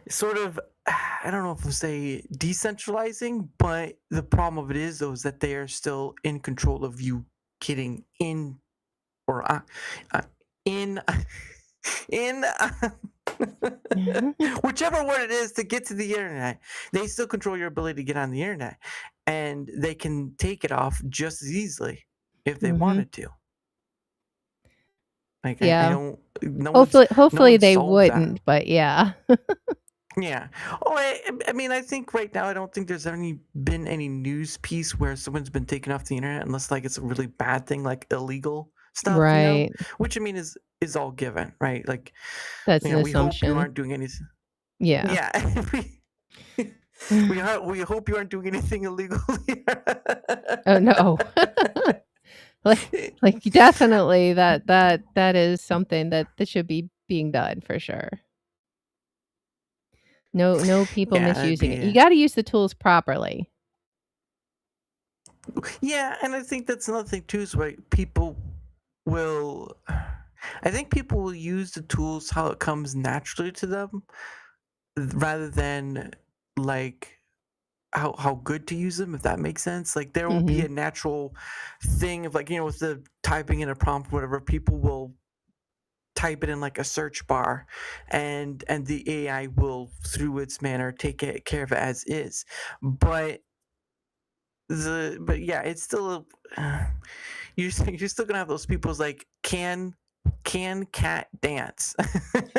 sort of I don't know if we'll say decentralizing, but the problem of it is though is that they are still in control of you getting in, or in in whichever word it is to get to the internet. They still control your ability to get on the internet, and they can take it off just as easily if they Mhm. wanted to. Like I Yeah. don't, no one's Hopefully they solved that. wouldn't, but yeah. Yeah. Oh, I mean, I think right now I don't think there's been any news piece where someone's been taken off the internet, unless like it's a really bad thing, like illegal stuff, Right. which I mean is all given, right? Like, That's an we hope you assumption. aren't doing anything. Yeah. Yeah. We hope you aren't doing anything illegal. Oh, no. Like, definitely that is something that should be being done for sure. No people Yeah, that'd misusing it. You be. gotta use the tools properly. Yeah, and I think that's another thing too. Is like people will. I think people will use the tools how it comes naturally to them, rather than like how good to use them, if that makes sense. Like there will be Mhm. a natural thing of, like, with the typing in a prompt, whatever, people will type it in like a search bar, and the AI will, through its manner, take care of it as is. But yeah, it's still you're still gonna have those people's like, can cat dance?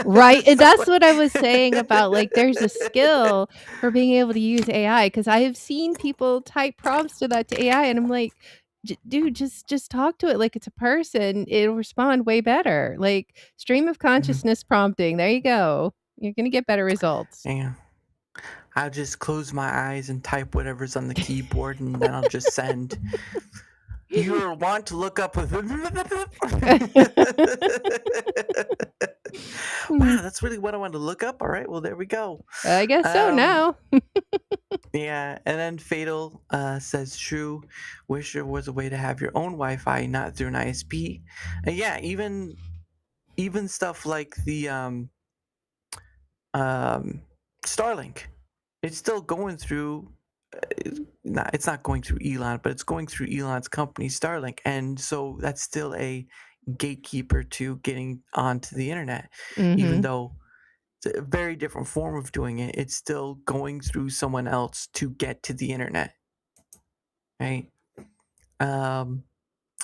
Right, and So that's what I was saying about, like, there's a skill for being able to use AI, because I have seen people type prompts to AI, and I'm like, Dude, just talk to it like it's a person, it'll respond way better." Like, stream of Mhm. consciousness prompting, there you go. You're gonna get better results. Yeah. I'll just close my eyes and type whatever's on the keyboard, and then I'll just send. You want to look up with. Mm, Wow, that's really what I wanted to look up. All right, well, there we go. I guess so Um, now. yeah, and then Fatal says, "True. Wish there was a way to have your own Wi-Fi, not through an ISP." And yeah, even stuff like the um, Starlink, it's still going through. It's not going through Elon, but it's going through Elon's company, Starlink, and so that's still a gatekeeper to getting onto the internet, even Mhm. though it's a very different form of doing it. It's still going through someone else to get to the internet, right? Um,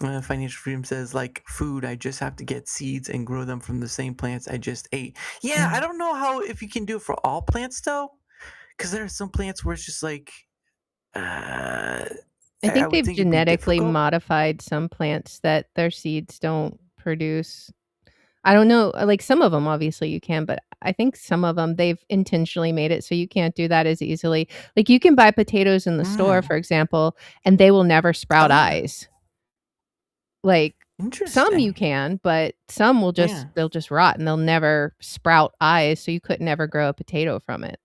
Financial Freedom says, like food, I just have to get seeds and grow them from the same plants I just ate. Yeah, I don't know how, if you can do it for all plants though, because there are some plants where it's just like, uh, I I think would they've think it'd be genetically difficult. modified some plants that their seeds don't produce. I don't know, like, some of them, obviously you can, but I think some of them, they've intentionally made it so you can't do that as easily. Like, you can buy potatoes in the store, Mm. for example, and they will never sprout Oh yeah, eyes. Like, some you interesting. can, but some will Yeah. they'll just rot and they'll never sprout eyes, so you could never grow a potato from it.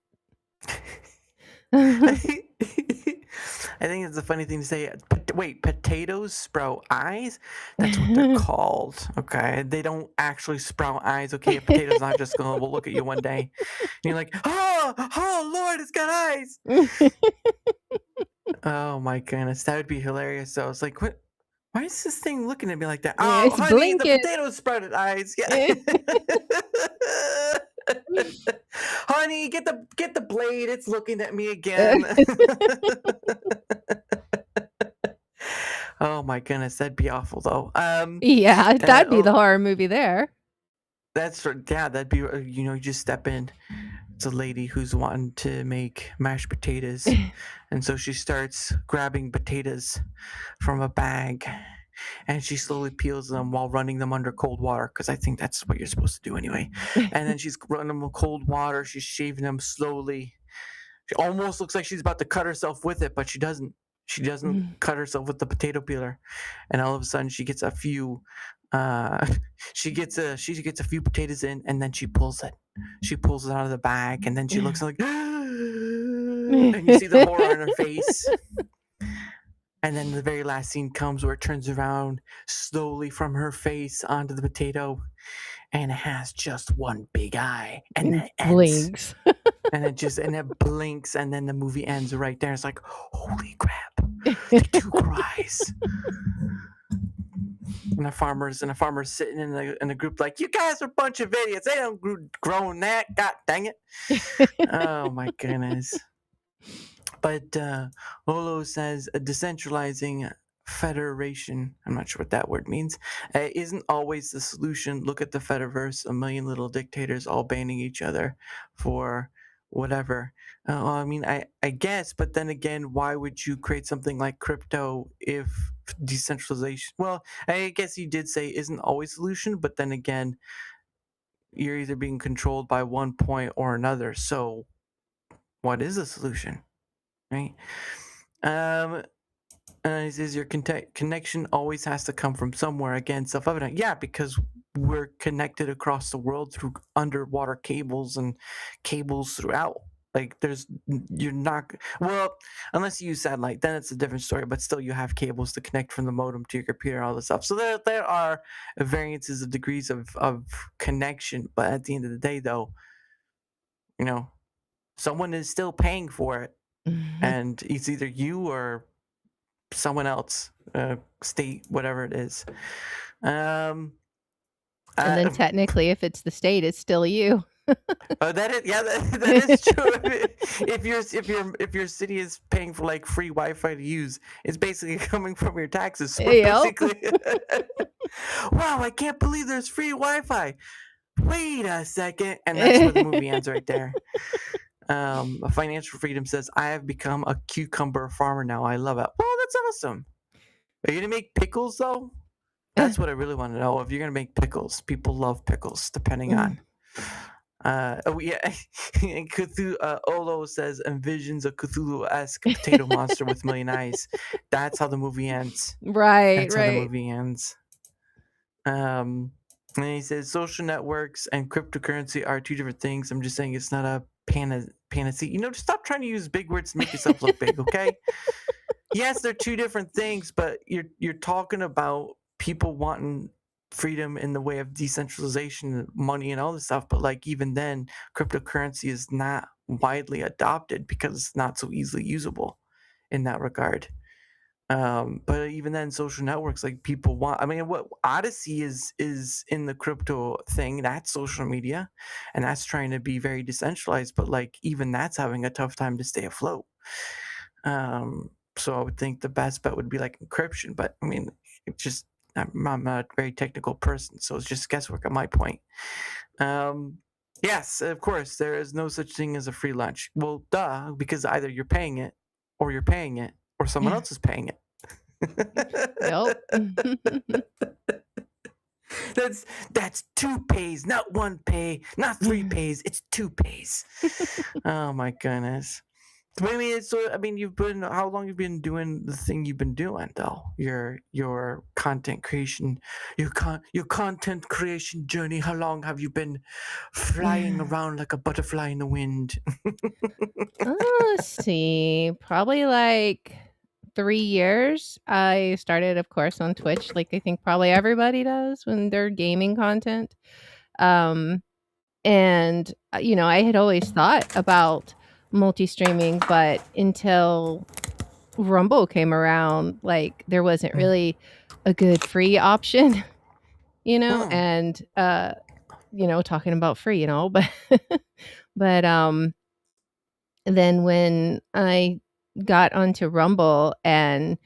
I think it's a funny thing to say. Wait, potatoes sprout eyes? That's what they're called. Okay, they don't actually sprout eyes. Okay, a potato's not just gonna look at you one day, and you're like, oh Lord, it's got eyes. Oh my goodness, that would be hilarious. So I was like, what? Why is this thing looking at me like that? Oh, It's honey, the blinking. potato sprouted eyes. Yeah. Honey, get the blade. It's looking at me again. Oh my goodness, that'd be awful though. Yeah, that'd be the oh, horror movie there. yeah, that'd be you just step in. It's a lady who's wanting to make mashed potatoes, and so she starts grabbing potatoes from a bag, and she slowly peels them while running them under cold water, because I think that's what you're supposed to do anyway. And then she's running them with cold water. She's shaving them slowly. She almost looks like she's about to cut herself with it, but she doesn't. She doesn't cut herself with the potato peeler, and all of a sudden she gets a few. She gets a few potatoes in, and then she pulls it. She pulls it out of the bag, and then she looks like, and you see the horror on her face. And then the very last scene comes where it turns around slowly from her face onto the potato, and it has just one big eye, and it blinks. And it blinks, and then the movie ends right there. It's like, holy crap, the two cries. And the farmer's sitting in the group like, you guys are a bunch of idiots. They don't grown that. God dang it. Oh my goodness. But Olo says a decentralizing federation, I'm not sure what that word means, isn't always the solution. Look at the Fediverse, a million little dictators all banning each other for whatever. I mean, I guess, but then again, why would you create something like crypto if decentralization, well, I guess you did say isn't always a solution, but then again, you're either being controlled by one point or another. So what is the solution? Right? He says your connection always has to come from somewhere. Again, self-evident. Yeah, because we're connected across the world through underwater cables and cables throughout. Like you're not, well, unless you use satellite, then it's a different story. But still, you have cables to connect from the modem to your computer and all this stuff. So there are variances of degrees of connection. But at the end of the day, though, someone is still paying for it. And it's either you or someone else, state, whatever it is. And then technically, if it's the state, it's still you. That is true. if your city is paying for like free Wi-Fi to use, it's basically coming from your taxes. So basically, wow, I can't believe there's free Wi-Fi. Wait a second, and that's where the movie ends right there. Financial Freedom says, I have become a cucumber farmer now. I love it. Well, that's awesome. Are you going to make pickles, though? That's what I really want to know. If you're going to make pickles, people love pickles, depending on. Cthulhu, Olo says, envisions a Cthulhu-esque potato monster with a million eyes. That's how the movie ends. Right, That's how the movie ends. And he says, social networks and cryptocurrency are two different things. I'm just saying it's not a panacea. Just stop trying to use big words to make yourself look big, okay? Yes, they're two different things, but you're talking about people wanting freedom in the way of decentralization, money, and all this stuff. But like even then, cryptocurrency is not widely adopted because it's not so easily usable in that regard. But even then, social networks, like people want. I mean, what Odyssey is in the crypto thing. That's social media, and that's trying to be very decentralized. But like even that's having a tough time to stay afloat. So I would think the best bet would be like encryption. But I mean, it's just I'm not a very technical person, so it's just guesswork at my point. Yes, of course, there is no such thing as a free lunch. Well, duh, because either you're paying it, or someone else is paying it. Yep. That's 2 pays, not 1 pay, not 3 pays. It's 2 pays. Oh my goodness. But I mean, how long you've been doing the thing you've been doing though? Your content creation, your content creation journey. How long have you been flying around like a butterfly in the wind? Let's see, probably like 3 years. I started, of course, on Twitch, like I think probably everybody does when they're gaming content. And I had always thought about multi-streaming, but until Rumble came around, like there wasn't really a good free option, and talking about free and all, but but, then when I got onto Rumble and,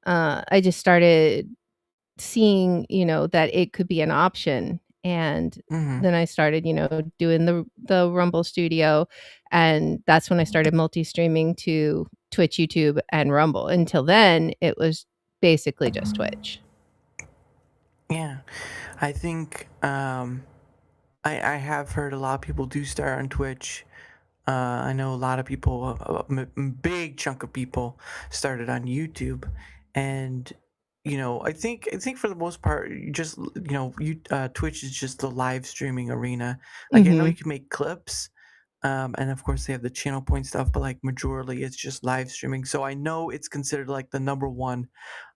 I just started seeing, that it could be an option, and Hmm. then I started, doing the Rumble Studio, and that's when I started multi-streaming to Twitch, YouTube, and Rumble. Until then, it was basically just Twitch. Yeah, I think I have heard a lot of people do start on Twitch. I know a lot of people, big chunk of people, started on YouTube, and I think for the most part, you just Twitch is just the live streaming arena. Like I know you Mhm. can make clips, and of course they have the channel point stuff, but like majorly it's just live streaming. So I know it's considered like the number one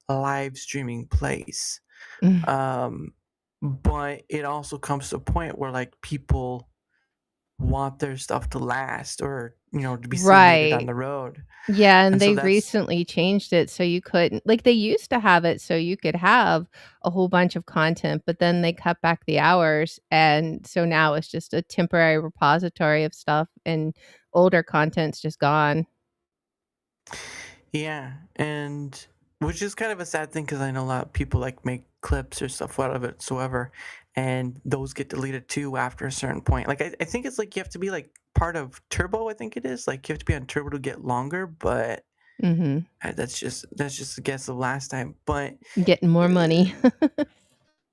live streaming place. Mm. Um, but it also comes to a point where like people want their stuff to last or to be seen later down Right. the road. Yeah, and And so they that's recently changed it so you couldn't, like, they used to have it so you could have a whole bunch of content, but then they cut back the hours, and so now it's just a temporary repository of stuff, and older content's just gone. yeah, and which is kind of a sad thing because I know a lot of people like make clips or stuff out of it whatsoever, and those get deleted too after a certain point. Like I think it's like you have to be like part of Turbo. I think it is like you have to be on Turbo to get longer, but Mhm. that's just a guess of last time. But Getting more money. uh,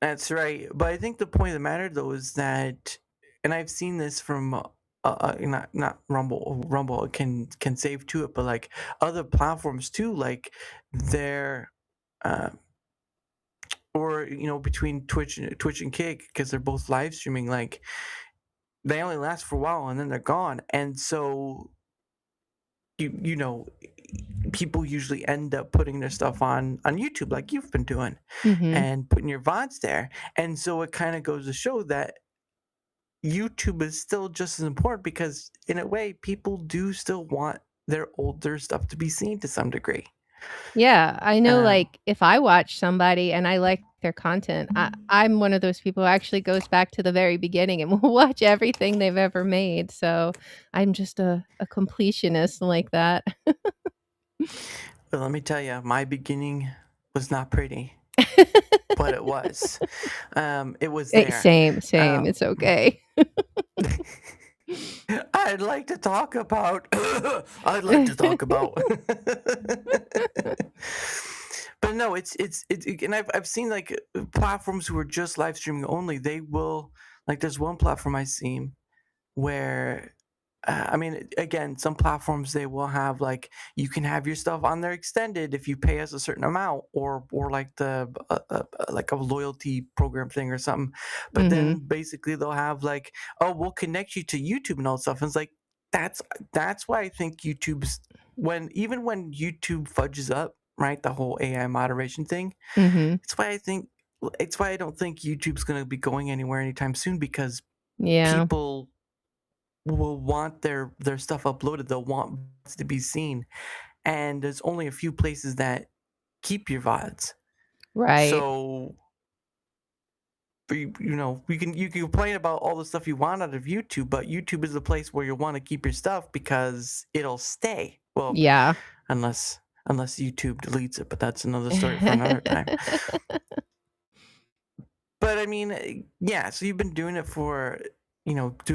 that's right. But I think the point of the matter though is that, and I've seen this from not Rumble. Rumble can save to it, but like other platforms too, like their uh, or between Twitch and Kick because they're both live streaming. Like they only last for a while and then they're gone, and so you know people usually end up putting their stuff on YouTube like you've been doing Mhm. and putting your VODs there. And so it kind of goes to show that YouTube is still just as important because in a way people do still want their older stuff to be seen to some degree. Yeah, I know, Um, like, if I watch somebody and I like their content, I'm one of those people who actually goes back to the very beginning and will watch everything they've ever made, so I'm just a completionist like that. but let me tell you, my beginning was not pretty, but it was. It was there. Same, same, Um, it's okay. I'd like to talk about. I'd like to talk about. But no, it's and I've seen like platforms who are just live streaming only. They will like. There's one platform I seen where I mean, again, some platforms they will have like you can have your stuff on there extended if you pay us a certain amount, or like the like a loyalty program thing or something. But then Mhm, basically they'll have like, oh, we'll connect you to YouTube and all that stuff. And it's like that's that's why I think YouTube's when YouTube fudges up, right, the whole AI moderation thing. mhm, It's why I think it's why I don't think YouTube's going to be going anywhere anytime soon because yeah, people will want their stuff uploaded. They'll want VODs to be seen, and there's only a few places that keep your VODs. right. So you can complain about all the stuff you want out of YouTube, but YouTube is the place where you want to keep your stuff because it'll stay. Well, Yeah. unless YouTube deletes it, but that's another story for another time. But I mean, yeah. So you've been doing it for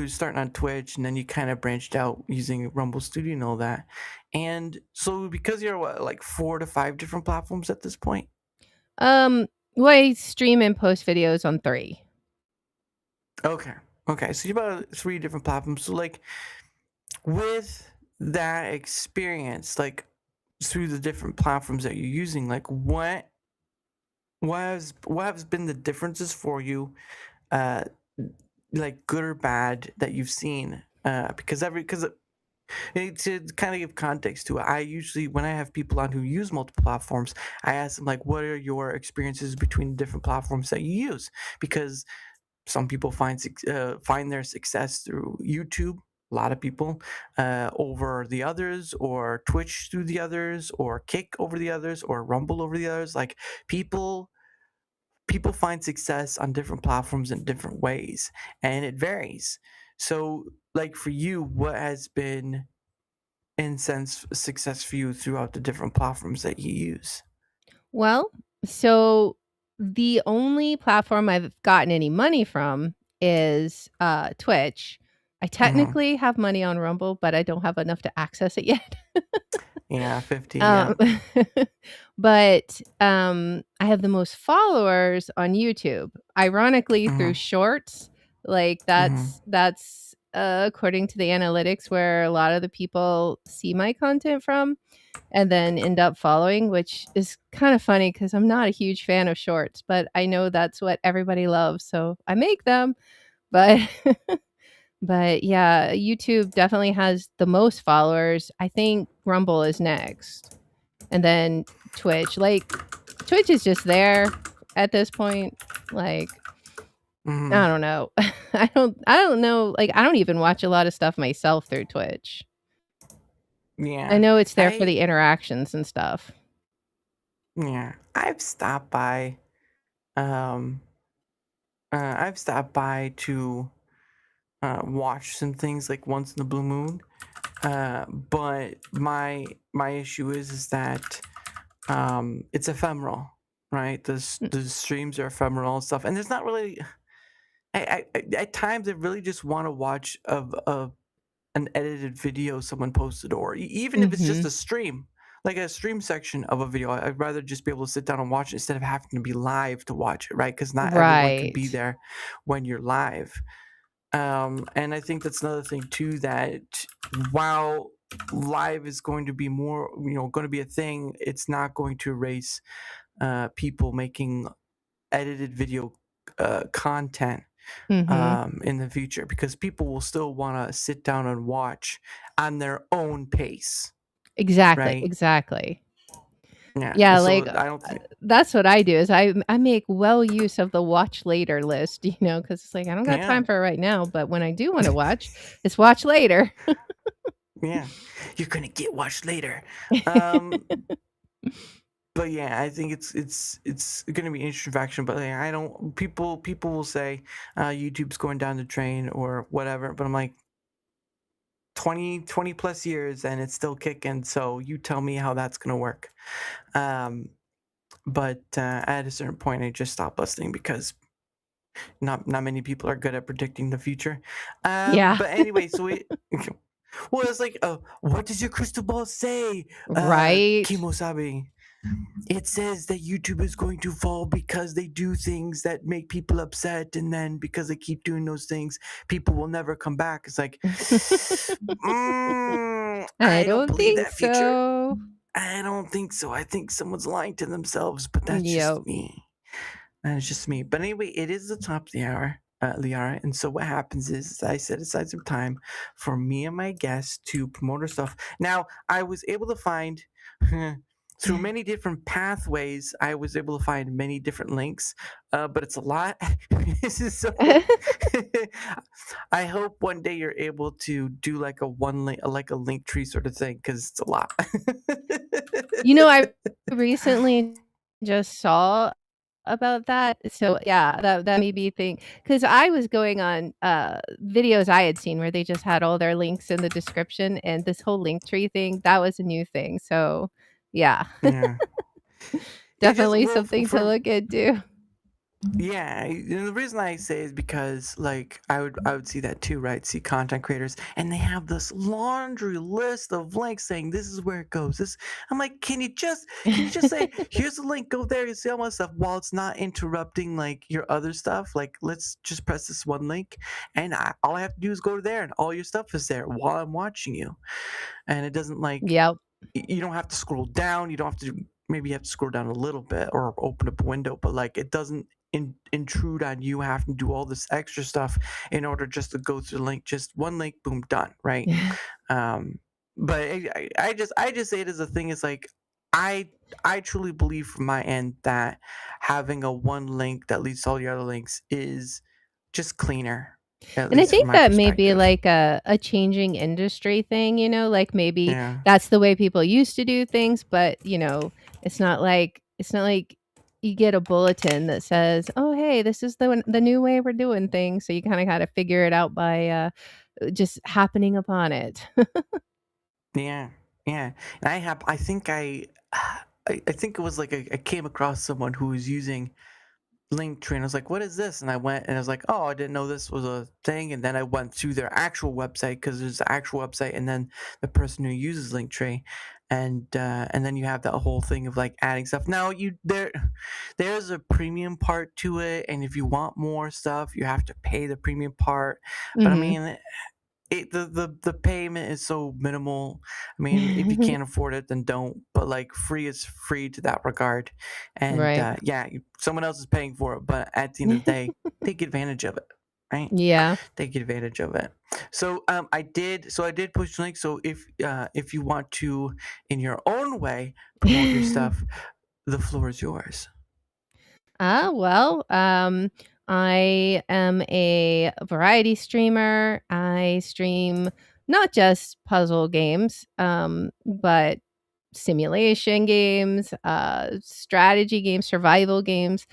starting on Twitch, and then you kind of branched out using Rumble Studio and all that. And so because you're what, like 4 to 5 different platforms at this point. Um, well, I stream and post videos on 3. Okay, okay. So you're about 3 different platforms. So like with that experience, like through the different platforms that you're using, like what has been the differences for you, uh, like good or bad that you've seen? Because to kind of give context to it, I usually, when I have people on who use multiple platforms, I ask them like, "What are your experiences between the different platforms that you use?" Because some people find their success through YouTube. A lot of people over the others, or Twitch through the others, or Kick over the others, or Rumble over the others. Like people people find success on different platforms in different ways, and it varies. So, like for you, what has been in sense success for you throughout the different platforms that you use? Well, so the only platform I've gotten any money from is, Twitch. I Hmm. technically have money on Rumble, but I don't have enough to access it yet. Yeah, 50. Yeah. Um, I have the most followers on YouTube, ironically through Hmm. shorts. Like, Hmm. according to the analytics where a lot of the people see my content from and then end up following, which is kind of funny because 'cause I'm not a huge fan of shorts, but I know that's what everybody loves, so I make them. But but yeah, YouTube definitely has the most followers. I think Rumble is next, and then Twitch. Like, Twitch is just there at this point. Like, Hmm. I don't know. I don't know, like, I don't even watch a lot of stuff myself through Twitch. I Yeah. know it's there for I the interactions and stuff. yeah. Um I've stopped by to watch some things like once in the blue moon. But my issue is that it's ephemeral, right? Mm, The streams are ephemeral and stuff, and there's not really. At times I really just want to watch of an edited video someone posted, or even if it's just mhm. a stream, like a stream section of a video. I'd rather just be able to sit down and watch it instead of having to be live to watch it, right? Because not everyone can be Right. there when you're live. And I think that's another thing too, that while live is going to be more, going to be a thing, it's not going to erase people making edited video content Mhm. in the future, because people will still want to sit down and watch on their own pace, Exactly, right? exactly. Yeah. Yeah, So like, I don't think. that's what I do is I make well use of the watch later list, because it's like, I don't got Yeah. time for it right now, but when I do wanna watch, it's watch later. Yeah. You're gonna get watched later. Um, but yeah, I think it's gonna be an interesting faction. But like, I don't. People will say YouTube's going down the drain or whatever. But I'm like 20 plus years and it's still kicking. So you tell me how that's gonna work. Um, but at a certain point, I just stopped listening because not many people are good at predicting the future. Yeah. But anyway, so we. Well, it's like, what does your crystal ball say, Right. Kimosabi? It says that YouTube is going to fall because they do things that make people upset, and then because they keep doing those things, people will never come back. It's like, I I don't don't believe think that future. so. I don't think so. I think someone's lying to themselves, but that's just Yep. me. That is just me. But anyway, it is the top of the hour, Liara. And so what happens is I set aside some time for me and my guests to promote our stuff. Now, I was able to find through many different pathways, I was able to find many different links, but it's a lot. So I hope one day you're able to do like a one link, like a link tree sort of thing, because it's a lot. I recently just saw about that. So, yeah, that made me think because I was going on, videos I had seen where they just had all their links in the description, and this whole link tree thing, that was a new thing. So, yeah, Yeah. It just, definitely well, something to for look into. yeah, and the reason I say is because like I would see that too, right? See content creators and they have this laundry list of links saying this is where it goes. This I'm like, can you just say here's the link, go there, you see all my stuff while it's not interrupting like your other stuff? Like let's just press this one link and all I have to do is go there and all your stuff is there while I'm watching you. And it doesn't like Yep. you don't have to scroll down. You don't have to, maybe you have to scroll down a little bit or open up a window, but like it doesn't intrude on you having to do all this extra stuff in order just to go through the link. Just one link, boom, done, right? Um, but I just say it as a thing. Is like I I truly believe from my end that having a one link that leads to all your other links is just cleaner, at And I least from think my that may be perspective. like a changing industry thing, like maybe Yeah. that's the way people used to do things, but it's not like you get a bulletin that says, "Oh, hey, this is the new way we're doing things." So you kind of got to figure it out by just happening upon it. Yeah, yeah. And I think I think it was like I came across someone who was using Linktree, and I was like, "What is this?" And I went and I was like, "Oh, I didn't know this was a thing." And then I went to their actual website because there's the actual website, and then the person who uses Linktree, and then you have that whole thing of like adding stuff. Now there's a premium part to it, and if you want more stuff, you have to pay the premium part. But I Mhm. mean, the payment is so minimal. I mean, if you can't afford it, then don't. But like, free is free to that regard, and Right. yeah, someone else is paying for it. But at the end of the day, take advantage of it, right? Yeah. Take advantage of it. So I did push the link. So if you want to, in your own way, promote your stuff, the floor is yours. Well, I am a variety streamer. I stream not just puzzle games, but simulation games, strategy games, survival games,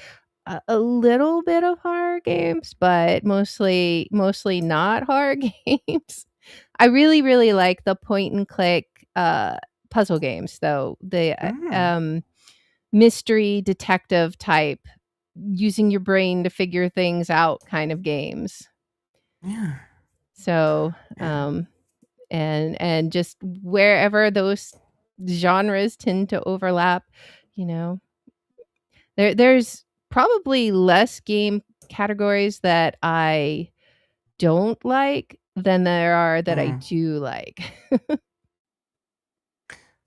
a little bit of horror games, but mostly not horror games. I really, really like the point and click puzzle games, though. The Mm, mystery detective type, using your brain to figure things out kind of games. yeah, So, yeah. and just wherever those genres tend to overlap, you know, there's probably less game categories that I don't like than there are that I Mm, do like.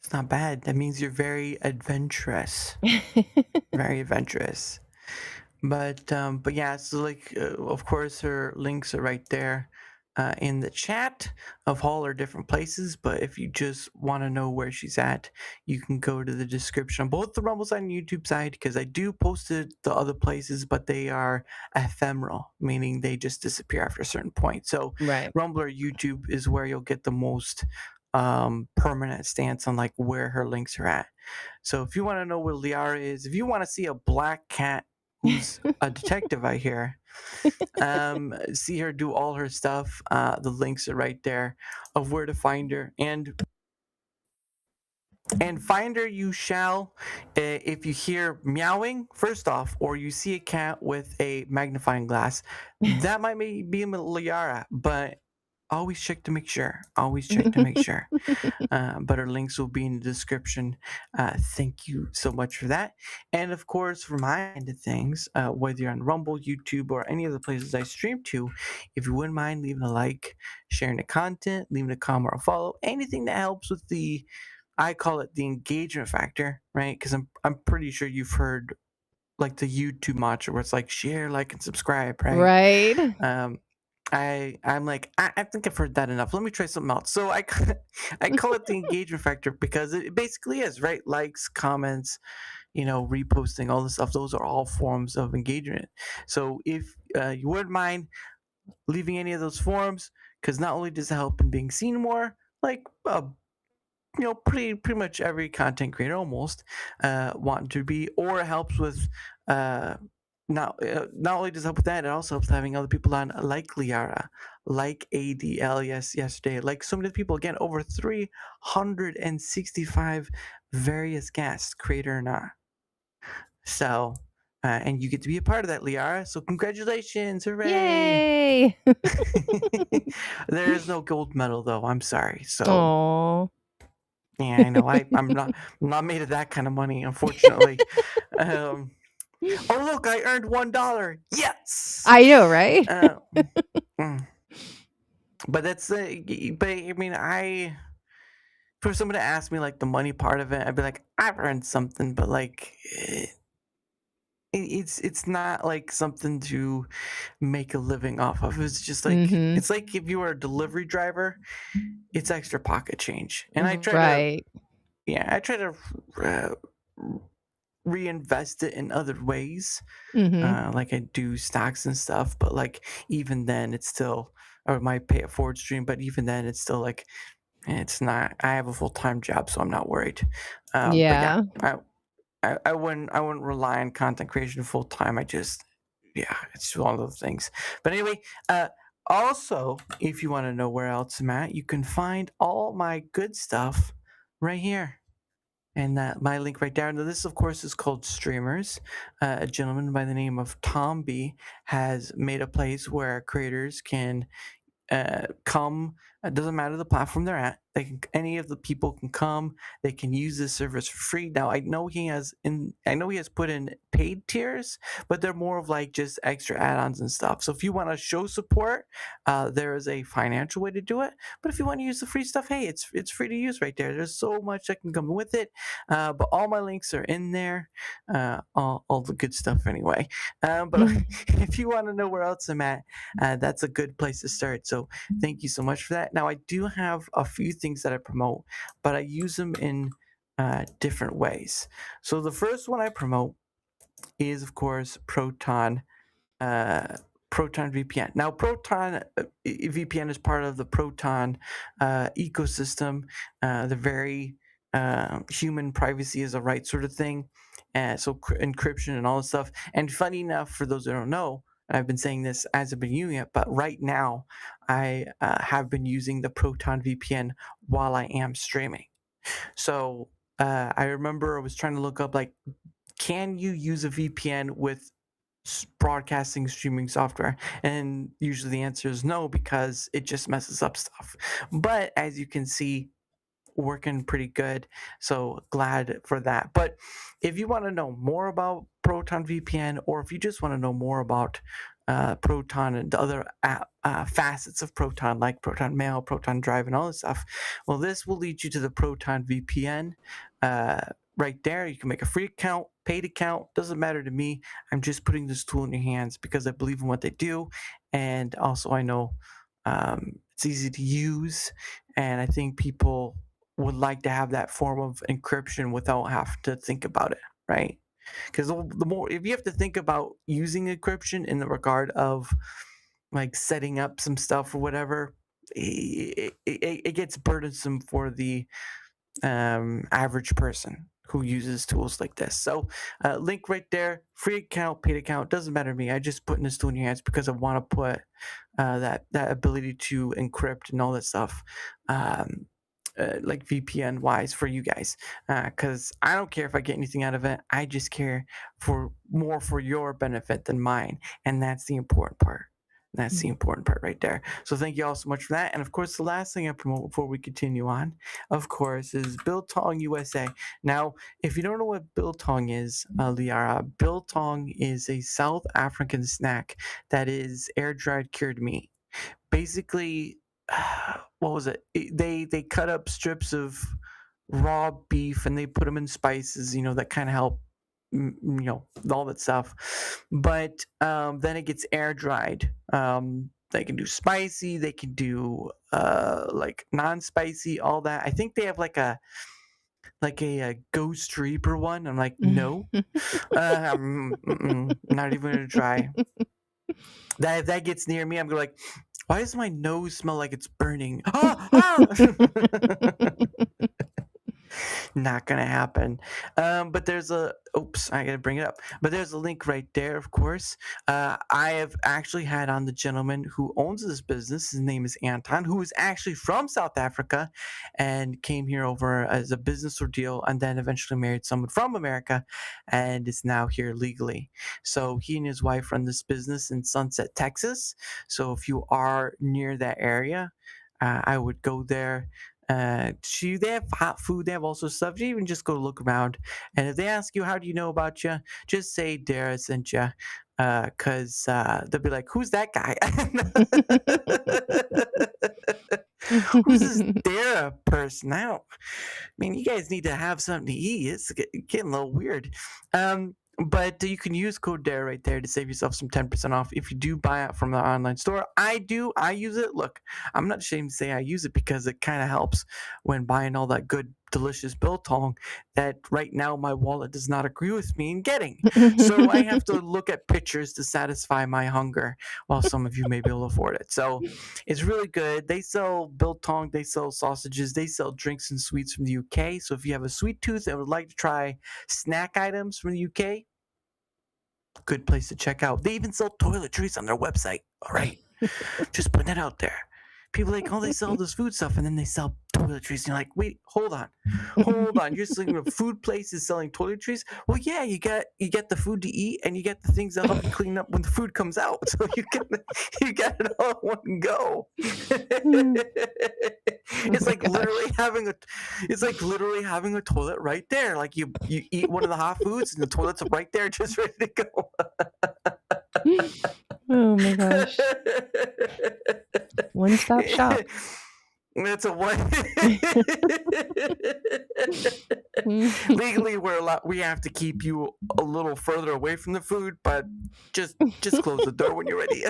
it's not bad. That means you're very adventurous. Very adventurous. But yeah, so like of course her links are right there in the chat of all her different places. But if you just want to know where she's at, you can go to the description on both the Rumble side and YouTube side, because I do post it the other places, but they are ephemeral, meaning they just disappear after a certain point. So Right. Rumble or YouTube is where you'll get the most permanent stance on like where her links are at. So if you want to know where Liyarra is, if you want to see a black cat who's a detective, I hear, see her do all her stuff. The links are right there of where to find her, and find her you shall. If you hear meowing, first off, or you see a cat with a magnifying glass, that might be a Liara, but always check to make sure. Always check to make sure. But our links will be in the description. Thank you so much for that. And of course, for my end of things, whether you're on Rumble, YouTube, or any of the places I stream to, if you wouldn't mind leaving a like, sharing the content, leaving a comment or a follow, anything that helps with I call it the engagement factor, right? Because I'm pretty sure you've heard like the YouTube mantra where it's like share, like, and subscribe, right? Right. Um, I'm like, I think I've heard that enough. Let me try something else. So I call it the engagement factor because it basically is, right? Likes, comments, reposting, all this stuff. Those are all forms of engagement. So if you wouldn't mind leaving any of those forms, because not only does it help in being seen more, like pretty much every content creator almost want to be, or it helps with not only does it help with that, it also helps having other people on like Liyarra, like ADL, yesterday, like so many people, again, over 365 various guests, creator or not. So and you get to be a part of that, Liyarra, so congratulations, hooray. Yay. There is no gold medal though, I'm sorry. So Aw. yeah, I know. I'm not made of that kind of money, unfortunately. Um, oh look, I earned $1. Yes. I know, right? Uh, mm. But that's but I mean, for someone to ask me like the money part of it, I'd be like, I've earned something, but like it's not like something to make a living off of. It's just like Mhm. it's like if you were a delivery driver, it's extra pocket change, and Right. I try to uh, reinvest it in other ways, Mhm. like I do stocks and stuff. But like even then, it's still, or might pay it forward stream. But even then, it's still like it's not. I have a full-time job, so I'm not worried. But yeah, Yeah. I wouldn't rely on content creation full time. Yeah, it's one of those things. But anyway, also, if you want to know where else I'm at, you can find all my good stuff right here. And my link right there. Now, this, of course, is called Streamers. A gentleman by the name of Tom B has made a place where creators can come. It doesn't matter the platform they're at. Any of the people can come. They can use this service for free. Now I know he has put in paid tiers, but they're more of like just extra add-ons and stuff. So if you want to show support, there is a financial way to do it. But if you want to use the free stuff, hey, it's free to use right there. There's so much that can come with it. But all my links are in there. All the good stuff anyway. But if you want to know where else I'm at, that's a good place to start. So thank you so much for that. Now I do have a few things that I promote, but I use them in different ways. So the first one I promote is, of course, Proton VPN. Now, Proton VPN is part of the Proton ecosystem. The very human privacy is a right sort of thing. So encryption and all this stuff. And funny enough, for those who don't know, I've been saying this as I've been using it, but right now I have been using the Proton VPN while I am streaming. So I remember I was trying to look up, like, can you use a VPN with broadcasting streaming software? And usually the answer is no, because it just messes up stuff. But as you can see, working pretty good, so glad for that. But if you want to know more about Proton VPN, or if you just want to know more about Proton and the other facets of Proton, like Proton Mail, Proton Drive, and all this stuff, well, this will lead you to the Proton VPN right there. You can make a free account, paid account, doesn't matter to me. I'm just putting this tool in your hands because I believe in what they do, and also I know it's easy to use, and I think people would like to have that form of encryption without having to think about it, right? Because the more, if you have to think about using encryption in the regard of like setting up some stuff or whatever, it gets burdensome for the average person who uses tools like this. So link right there, free account, paid account, doesn't matter to me. I just put this tool in your hands because I want to put that ability to encrypt and all that stuff, like VPN wise, for you guys, because I don't care if I get anything out of it. I just care for your benefit than mine, and that's the important part. That's the important part right there. So thank you all so much for that. And of course, the last thing I promote before we continue on, of course, is Biltong USA. Now, if you don't know what Biltong is, Liyarra, Biltong is a South African snack that is air dried cured meat. Basically, what was it? They cut up strips of raw beef and they put them in spices, that kind of help, all that stuff. But then it gets air dried. They can do spicy, they can do like non-spicy, all that. I think they have like a Ghost Reaper one. I'm like, no, not even gonna try. That if that gets near me, I'm gonna like, why does my nose smell like it's burning? Not gonna happen. But there's I gotta bring it up. But there's a link right there, of course. I have actually had on the gentleman who owns this business. His name is Anton, who is actually from South Africa and came here over as a business ordeal, and then eventually married someone from America and is now here legally. So he and his wife run this business in Sunset, Texas. So if you are near that area, I would go there. They have hot food. They have also stuff. You even just go look around, and if they ask you how do you know about you, just say Dara sent you, because they'll be like, "Who's that guy? Who's this Dara person?" I mean, you guys need to have something to eat. It's getting a little weird. But you can use code DARE right there to save yourself some 10% off if you do buy it from the online store. I do. I use it. Look, I'm not ashamed to say I use it because it kind of helps when buying all that good delicious biltong that right now my wallet does not agree with me in getting. So I have to look at pictures to satisfy my hunger, while some of you may be able to afford it. So it's really good. They sell biltong, they sell sausages, they sell drinks and sweets from the UK. So if you have a sweet tooth and would like to try snack items from the UK, good place to check out. They even sell toiletries on their website. All right. Just putting that out there. People are like, oh, they sell this food stuff, and then they sell toiletries. And you're like, wait, hold on. You're selling a food place is selling toiletries? Well, yeah, you get the food to eat, and you get the things that help you clean up when the food comes out. So you got it all in one go. It's like literally having a toilet right there. Like you eat one of the hot foods, and the toilet's right there, just ready to go. Oh my gosh. One-stop shop. That's a one. Legally, we have to keep you a little further away from the food, but just close the door when you're ready.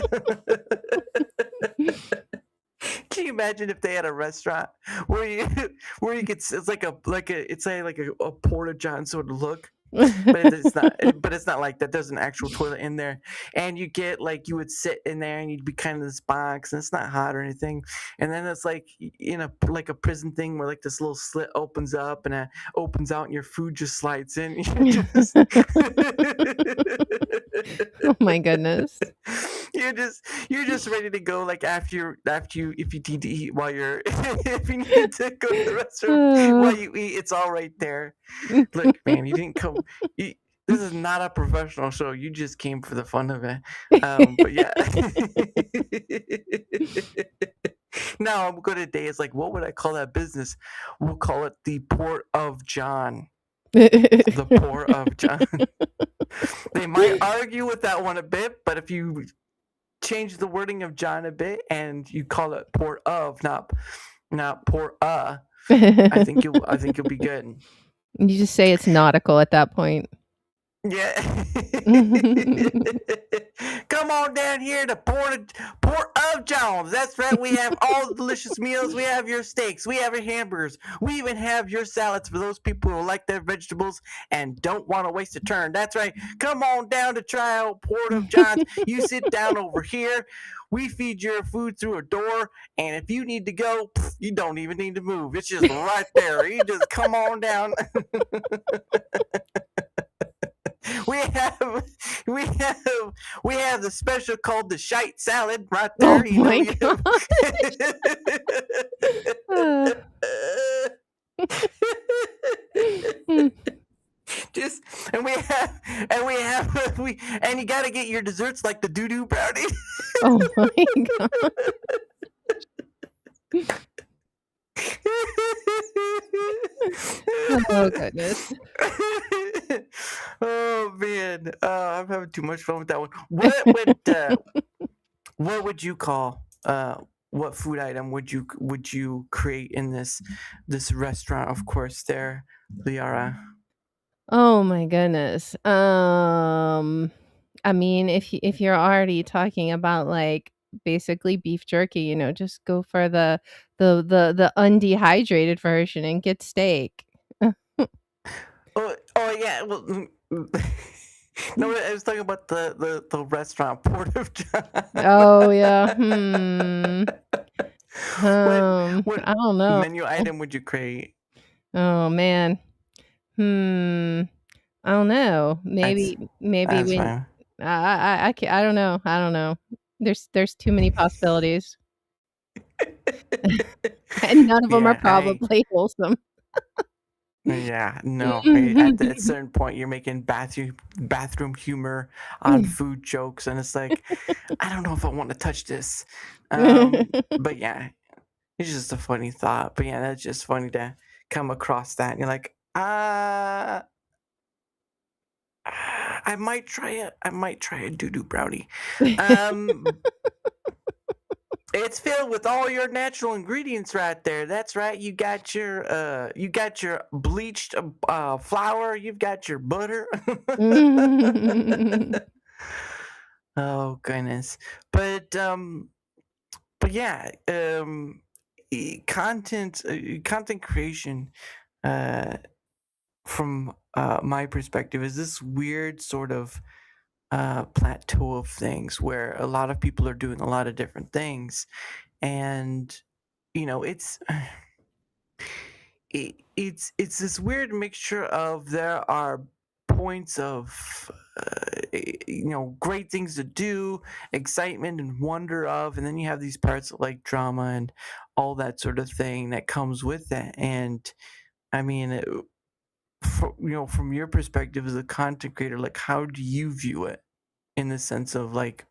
Can you imagine if they had a restaurant where you could, it's like a porta john sort of look, but it's not like that. There's an actual toilet in there, and you get like you would sit in there and you'd be kind of this box, and it's not hot or anything, and then it's like in a prison thing where like this little slit opens up and it opens out and your food just slides in. Oh my goodness. You're just ready to go, like after you if you need to eat while you're if you need to go to the restroom while you eat, it's all right there. Look, man, you didn't come. This is not a professional show. You just came for the fun of it. But yeah. Now I'm good at days like, what would I call that business? We'll call it the Port of John. The Port of John. They might argue with that one a bit, but if you change the wording of John a bit and you call it Port of, not Port I think you'll be good. You just say it's nautical at that point. Yeah. Come on down here to Port of Jones. That's right. We have all the delicious meals. We have your steaks. We have your hamburgers. We even have your salads for those people who like their vegetables and don't want to waste a turn. That's right. Come on down to try out Port of John's. You sit down over here. We feed your food through a door, and if you need to go, you don't even need to move. It's just right there. You just come on down. We have the special called the shite salad right there. Oh my god. And you gotta get your desserts like the doo-doo brownie. Oh my god. Oh goodness. Oh man, I'm having too much fun with that one. What would you call what food item would you create in this restaurant? Of course, there, Liyarra. Oh my goodness. I mean, if you're already talking about like basically beef jerky, just go for the undehydrated version and get steak. Oh yeah. Well, no, I was talking about the restaurant Port of John. Oh yeah. What I don't know. menu item would you create? Oh man. I don't know. Maybe That's when fine. I don't know. I don't know. There's too many possibilities. And none of them are probably wholesome. Yeah, no. At a certain point, you're making bathroom humor on food jokes, and it's like, I don't know if I want to touch this. But yeah, it's just a funny thought. But yeah, that's just funny to come across that, and you're like, I might try it. I might try a doo-doo brownie. It's filled with all your natural ingredients right there. That's right. You got your bleached flour. You've got your butter. Oh goodness. But yeah, content creation. uh, from my perspective, is this weird sort of plateau of things where a lot of people are doing a lot of different things, and it's it's this weird mixture of there are points of great things to do, excitement and wonder of, and then you have these parts of like drama and all that sort of thing that comes with it. And I mean, from your perspective as a content creator, like how do you view it in the sense of like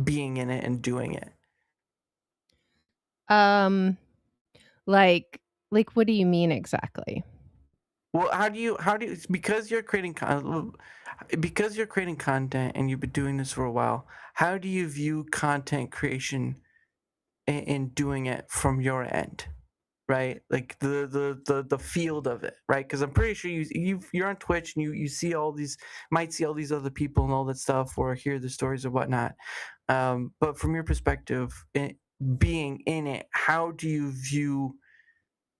being in it and doing it? Um, like what do you mean exactly? Well, how do you because you're creating content and you've been doing this for a while, how do you view content creation in doing it from your end? Right? Like the field of it, right? Because I'm pretty sure you're on Twitch and you see all these might see all these other people and all that stuff or hear the stories or whatnot. But from your perspective, being in it, how do you view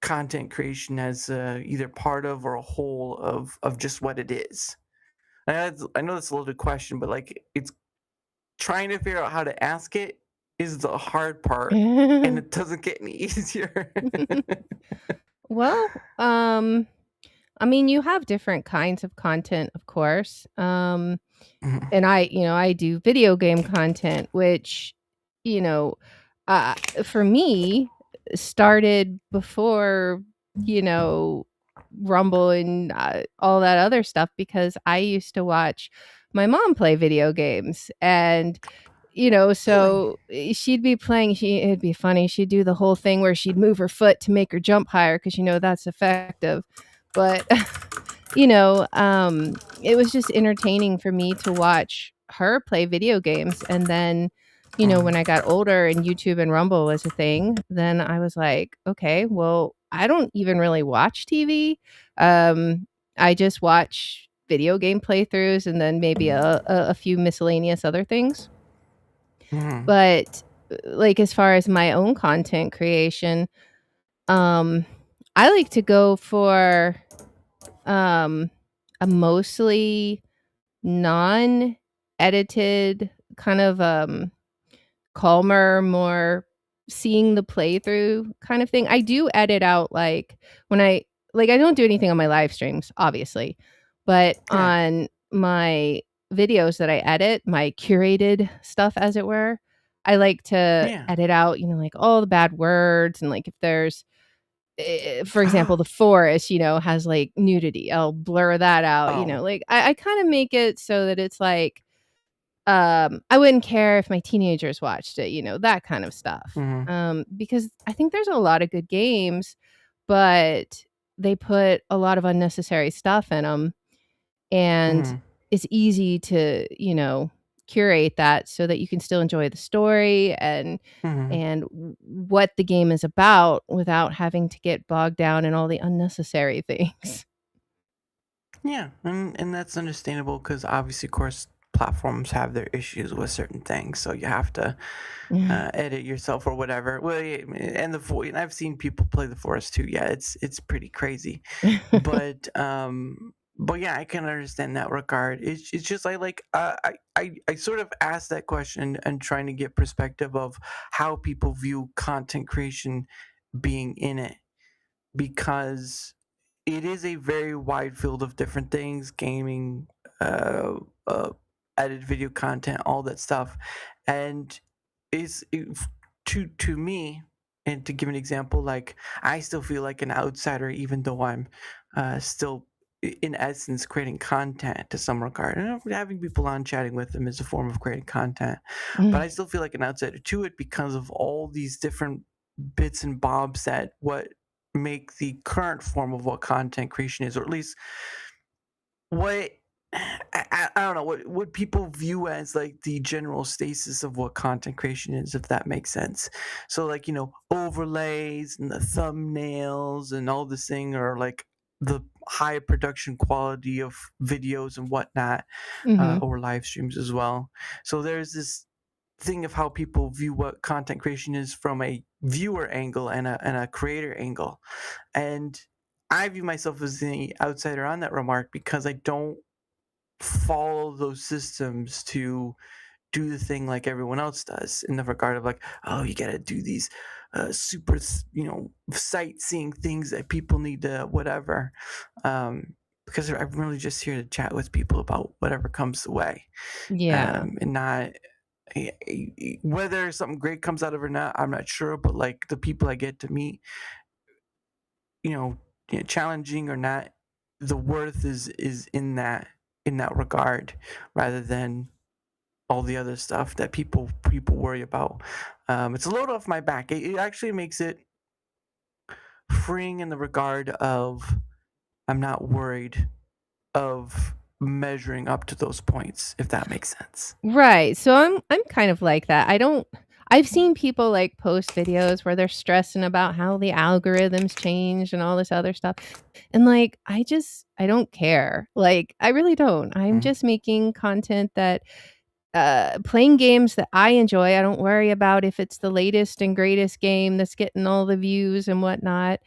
content creation as either part of or a whole of just what it is? I know that's a loaded question, but like it's trying to figure out how to ask it is the hard part, and it doesn't get any easier. Well, I mean, you have different kinds of content, of course. Mhm. And I do video game content, which, you know, uh, for me, started before, you know, Rumble and all that other stuff because I used to watch my mom play video games. And, Really? so she'd be playing, it'd be funny. She'd do the whole thing where she'd move her foot to make her jump higher because, that's effective. But it was just entertaining for me to watch her play video games. And then, when I Mhm. got older and YouTube and Rumble was a thing, then I was like, okay, well, I don't even really watch TV. I just watch video game playthroughs and then maybe a few miscellaneous other things. Mhm. But like as far as my own content creation, um, I like to go for um, a mostly non-edited kind of, calmer, more seeing the playthrough kind of thing. I do edit out, like, when I don't do anything on my live streams, obviously, but Yeah. on my videos that I edit, my curated stuff, as it were, I like to Yeah. edit out, like, all the bad words and, like, if there's for example, the forest, has, like, nudity, I'll blur that out, Oh. like, I kinda make it so that it's like, I wouldn't care if my teenagers watched it, that kind of stuff. Mhm. Because I think there's a lot of good games, but they put a lot of unnecessary stuff in them, and Mhm. it's easy to, curate that so that you can still enjoy the story Mhm. and what the game is about without having to get bogged down in all the unnecessary things. Yeah, and that's understandable because obviously, of course, platforms have their issues with certain things, so you have to edit yourself or whatever. Well, yeah, and and I've seen people play the forest too. Yeah, it's pretty crazy, but yeah, I can understand that regard. It's just I sort of asked that question and trying to get perspective of how people view content creation being in it because it is a very wide field of different things, gaming, uh, uh, edited video content, all that stuff, and is to me. And to give an example, like I still feel like an outsider, even though I'm still, in essence, creating content to some regard. And having people on chatting with them is a form of creating content, but I still feel like an outsider to it because of all these different bits and bobs that what make the current form of what content creation is, or at least what I don't know what people view as like the general stasis of what content creation is, if that makes sense. So like overlays and the thumbnails and all this thing, or like the high production quality of videos and whatnot, Mhm. or live streams as well. So there's this thing of how people view what content creation is from a viewer angle and a creator angle, and I view myself as the outsider on that remark because I don't follow those systems to do the thing like everyone else does, in the regard of like, oh, you gotta do these super, sightseeing things that people need to whatever. Because I'm really just here to chat with people about whatever comes the way, Yeah. and not whether something great comes out of it or not. I'm not sure, but like the people I get to meet, you know, challenging or not, the worth is in that regard, rather than all the other stuff that people worry about. It's a load off my back. It actually makes it freeing in the regard of I'm not worried of measuring up to those points, if that makes sense. Right. So I'm kind of like that. I've seen people like post videos where they're stressing about how the algorithms change and all this other stuff. And like I don't care. Like I really don't. I'm Mm, just making content that playing games that I enjoy. I don't worry about if it's the latest and greatest game that's getting all the views and whatnot.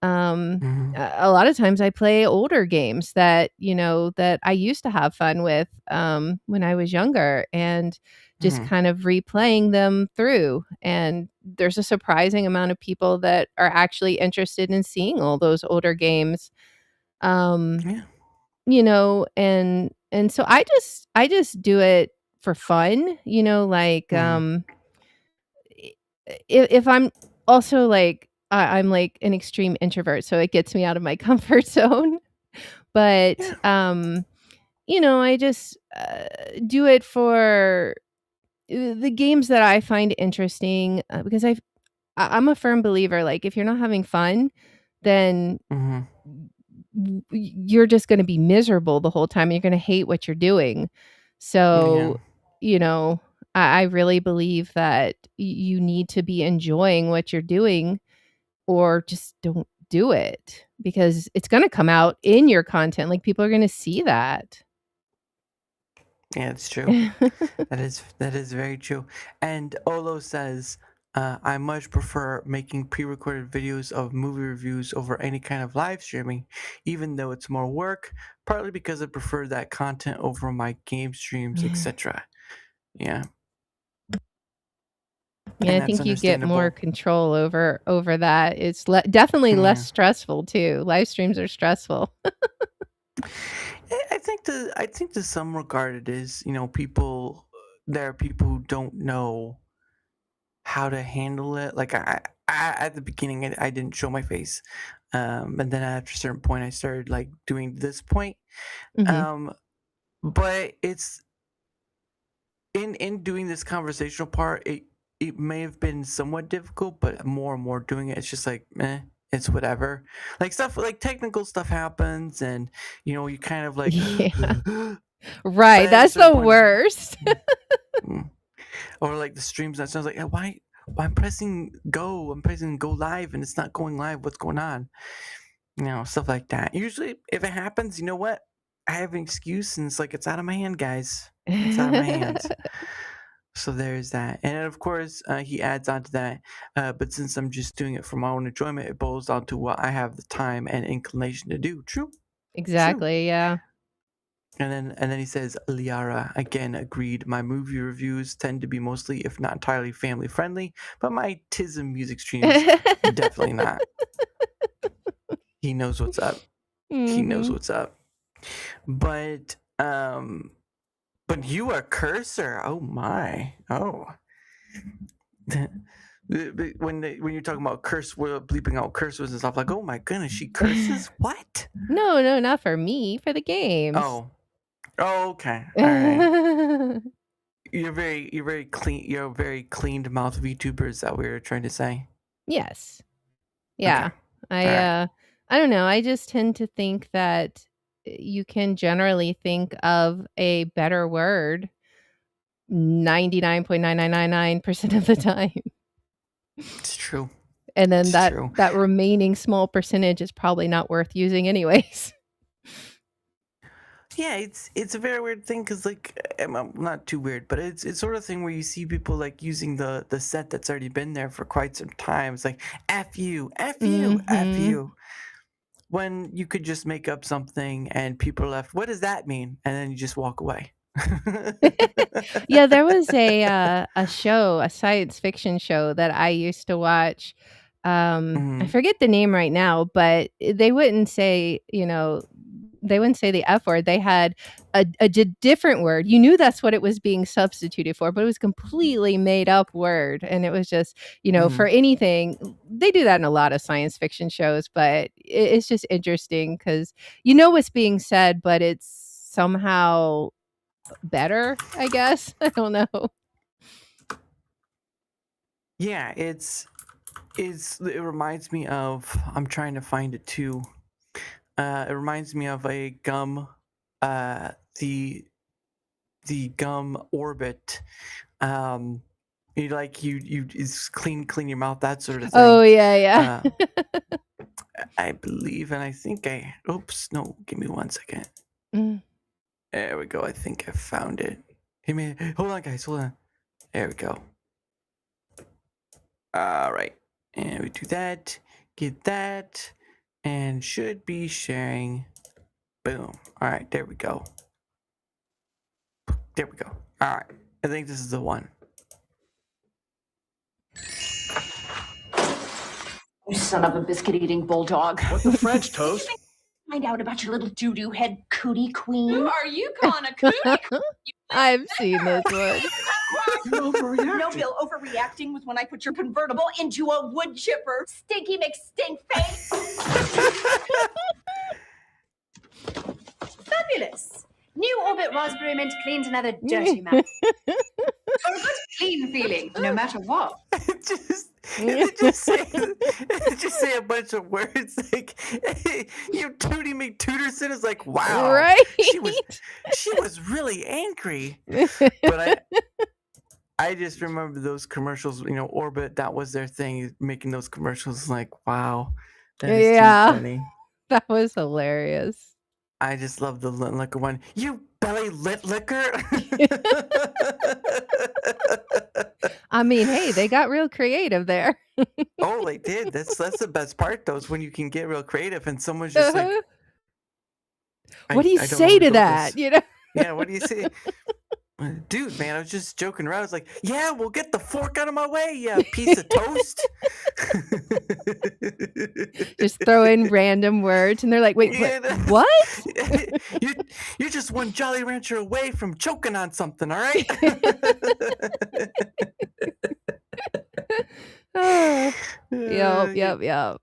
mhm, A lot of times I play older games that, that I used to have fun with, when I was younger and just mhm. kind of replaying them through. And there's a surprising amount of people that are actually interested in seeing all those older games. Um, Yeah. and so I just do it for fun, like, Mm, I if I'm also, like I'm, like, an extreme introvert, so it gets me out of my comfort zone, but, yeah. I just, do it for, the games that I find interesting, because I'm a firm believer, like, if you're not having fun, then Mhm. you're just gonna be miserable the whole time, you're gonna hate what you're doing. Yeah. So, you know, I really believe that you need to be enjoying what you're doing or just don't do it because it's gonna come out in your content, like, people are gonna see that. Yeah, it's true. That is very true. And Olo says, I much prefer making pre-recorded videos of movie reviews over any kind of live streaming, even though it's more work, partly because I prefer that content over my game streams, etc. Yeah, Yeah, and I that's think you get more understandable. control over that. It's definitely less Yeah. stressful too. Live streams are stressful. I think to some regard it is, people there are people who don't know how to handle it. Like I at the beginning, I didn't show my face, and then after a certain point, I started like doing this point. Mhm. Um, but it's in doing this conversational part, it may have been somewhat difficult, but more and more doing it, it's just like, it's whatever. Like stuff like technical stuff happens, and you kind of like, Yeah. but Right, at a that's certain the point, it's like, worst. mm. Or like the streams that sounds like, why I'm pressing go live and it's not going live. What's going on? Stuff like that. Usually, if it happens, you know what? I have an excuse, and it's like it's out of my hand, guys. It's out of my hands. So there's that. And of course, he adds on to that. But since I'm just doing it for my own enjoyment, it boils down to what I have the time and inclination to do. True, true. Exactly, yeah. And then he says, Liyarra again agreed. My movie reviews tend to be mostly, if not entirely, family friendly, but my tism music streams definitely not. He knows what's up. He knows Mhm. what's up. But but you are cursor. Oh my. Oh. When you're talking about curse, we're bleeping out curse words and stuff, like, oh my goodness, she curses? What? No, no, not for me, for the games. Oh. Oh, okay. All right. You're very clean. You're a very cleaned mouth VTuber. Is that what you're trying to say? Yes. Okay. Yeah. I, All right. uh I don't know, I just tend to think that you can generally think of a better word 99.9999% of the time. It's true. And then It's that true. that remaining small percentage is probably not worth using anyways. Yeah, it's a very weird thing because like not too weird, but it's sort of thing where you see people like using the set that's already been there for quite some time. It's like f you, f you, f Mhm. you. when you could just make up something and people are left, what does that mean? And then you just walk away. Yeah, there was a show, a science fiction show that I used to watch. I Mhm. forget the name right now, but they wouldn't say, they wouldn't say the F word. They had a different word. You knew that's what it was being substituted for, but it was a completely made up word. And it was just, for Mhm. anything. They do that in a lot of science fiction shows, but it's just interesting because you know what's being said, but it's somehow better, I guess. I don't know. Yeah, it reminds me of, I'm trying to find it too. It reminds me of a gum, uh, the gum orbit. Um, you it's clean your mouth, that sort of Oh, thing. yeah, yeah. Uh, I believe, and I think oops, no, give me 1 second. Mm. There we go. I think I found it. Hey man, hold on, guys, hold on. There we go. All right, and we do that. Get that, and should be sharing. Boom. All right, there we go. There we go. All right, I think this is the one. You son of a biscuit-eating bulldog. What the French, Toast? Find out about your little doo-doo head cootie queen. Who are you calling a cootie? I've seen this one. You're overreacting. No, Bill, overreacting was when I put your convertible into a wood chipper. Stinky McStink face. Fabulous. New Orbit Raspberry Mint cleans another dirty mouth. For a good clean feeling, no matter what. It just say a bunch of words like, hey, you Tootie McTuterson is like, wow, Right? she was really angry. But I just remember those commercials, Orbit, that was their thing, making those commercials. Like, wow, that is Yeah. too funny. That was hilarious. I just love the Lit Liquor one. You belly lit liquor. I mean, hey, they got real creative there. Oh, they did. That's the best part, though, is when you can get real creative and someone's just like, what do you I don't know say where to go with that? this. Yeah, what do you say? Dude, man, I was just joking around. I was like, yeah, well, get the fork out of my way, you piece of toast. Just throw in random words, and they're like, wait, what? You're just one Jolly Rancher away from choking on something, all right? Yep.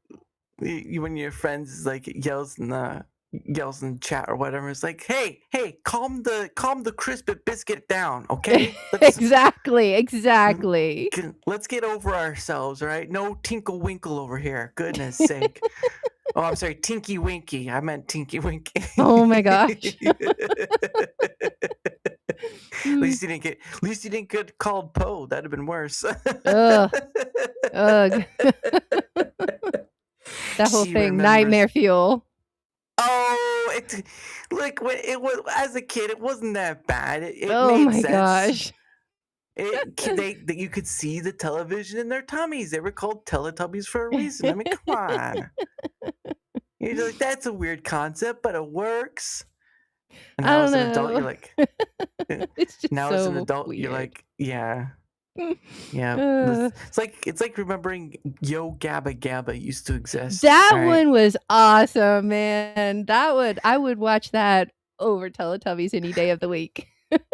When your friends like yells in chat or whatever, it's like, hey, calm the crisp biscuit down, okay? Exactly. Let's get over ourselves, all right? No tinkle winkle over here, goodness sake. Oh, I'm sorry, Tinky Winky. I meant Tinky Winky. Oh my gosh. At least you didn't get called Poe. That'd have been worse. Ugh. That whole thing, nightmare fuel. Oh, it was, as a kid, it wasn't that bad. It Oh made my sense. gosh. You could see the television in their tummies. They were called Teletubbies for a reason. I mean, come on. You're like, that's a weird concept, but it works. And now as an adult, you're like, it's just now so as an adult, weird. you're like, yeah. It's like remembering Yo Gabba Gabba used to exist. That one was awesome, man. I would watch that over Teletubbies any day of the week.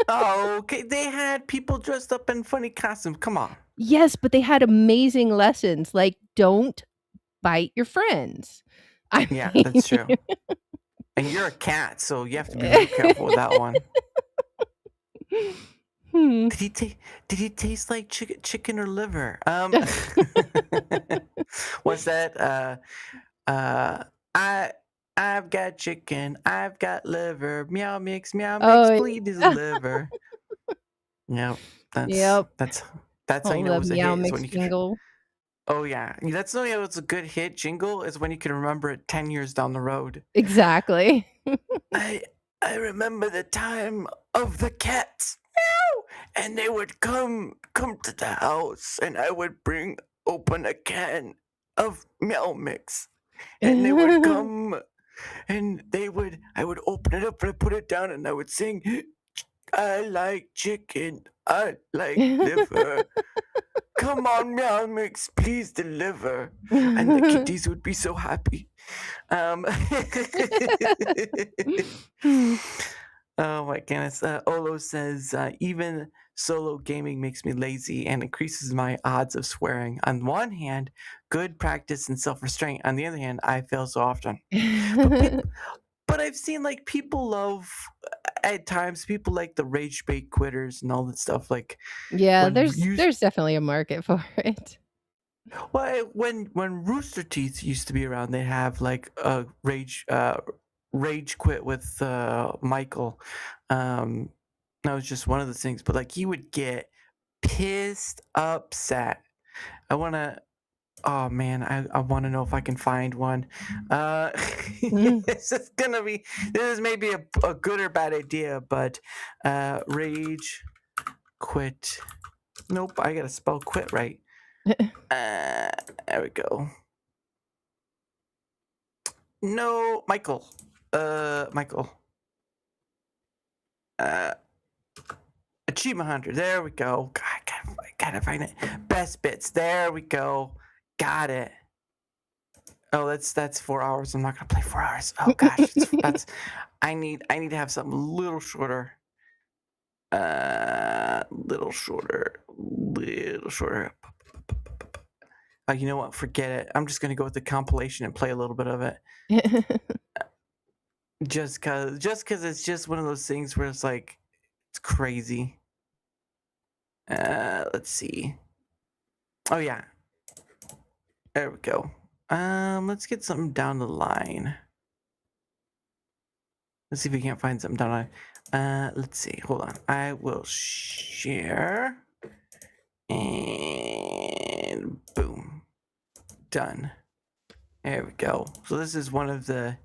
Oh, okay. They had people dressed up in funny costumes. Come on. Yes, but they had amazing lessons, like don't bite your friends. Yeah, that's true. And you're a cat, so you have to be really careful with that one. Did he taste like chicken or liver? What's that? I've got chicken, I've got liver, meow mix, bleed his liver. Yep, that's how you know it's a meow hit. mix jingle. Oh yeah, that's how you know it's a good hit jingle, is when you can remember it 10 years down the road. Exactly. I remember the time of the cats, meow, and they would come to the house, and I would open a can of meow mix. and they would come, and I would open it up and I put it down, and I would sing, "I like chicken, I like liver. Come on, meow mix, please deliver." And the kitties would be so happy. Oh my goodness. Olo says, even solo gaming makes me lazy and increases my odds of swearing. On one hand, good practice and self-restraint. On the other hand, I fail so often. But I've seen like people love, at times, people like the rage bait quitters and all that stuff. Like, Yeah, when there's definitely a market for it. well, when Rooster Teeth used to be around, they have like a rage quit with Michael. That was just one of the things, but like he would get pissed, upset. I wanna. Oh man, I want to know if I can find one. This is gonna be. This is maybe a good or bad idea, but rage quit. Nope, I gotta spell quit right. There we go. No, Michael. Michael. Achievement Hunter. There we go. God, I gotta find it. Best bits. There we go. Got it. Oh, that's 4 hours. I'm not gonna play 4 hours. Oh gosh, that's. I need to have something a little shorter. Little shorter. Oh, you know what? Forget it. I'm just gonna go with the compilation and play a little bit of it. Just cause it's just one of those things where it's like, it's crazy. Let's see. Oh yeah. There we go. Let's get something down the line. Let's see if we can't find something down the line. Let's see. Hold on. I will share. And boom. Done. There we go. So this is one of the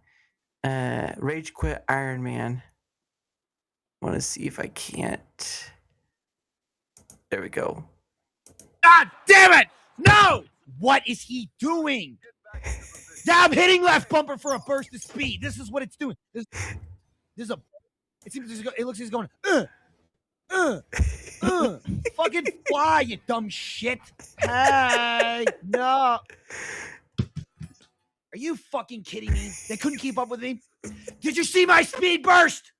Rage Quit Iron Man. Want to see if I can't. There we go. God damn it! No! What is he doing? Yeah, I'm hitting left bumper for a burst of speed. This is what it's doing. This is a. It seems it looks like he's going. Fucking fly, you dumb shit. Hey, no. Are you fucking kidding me? They couldn't keep up with me. Did you see my speed burst?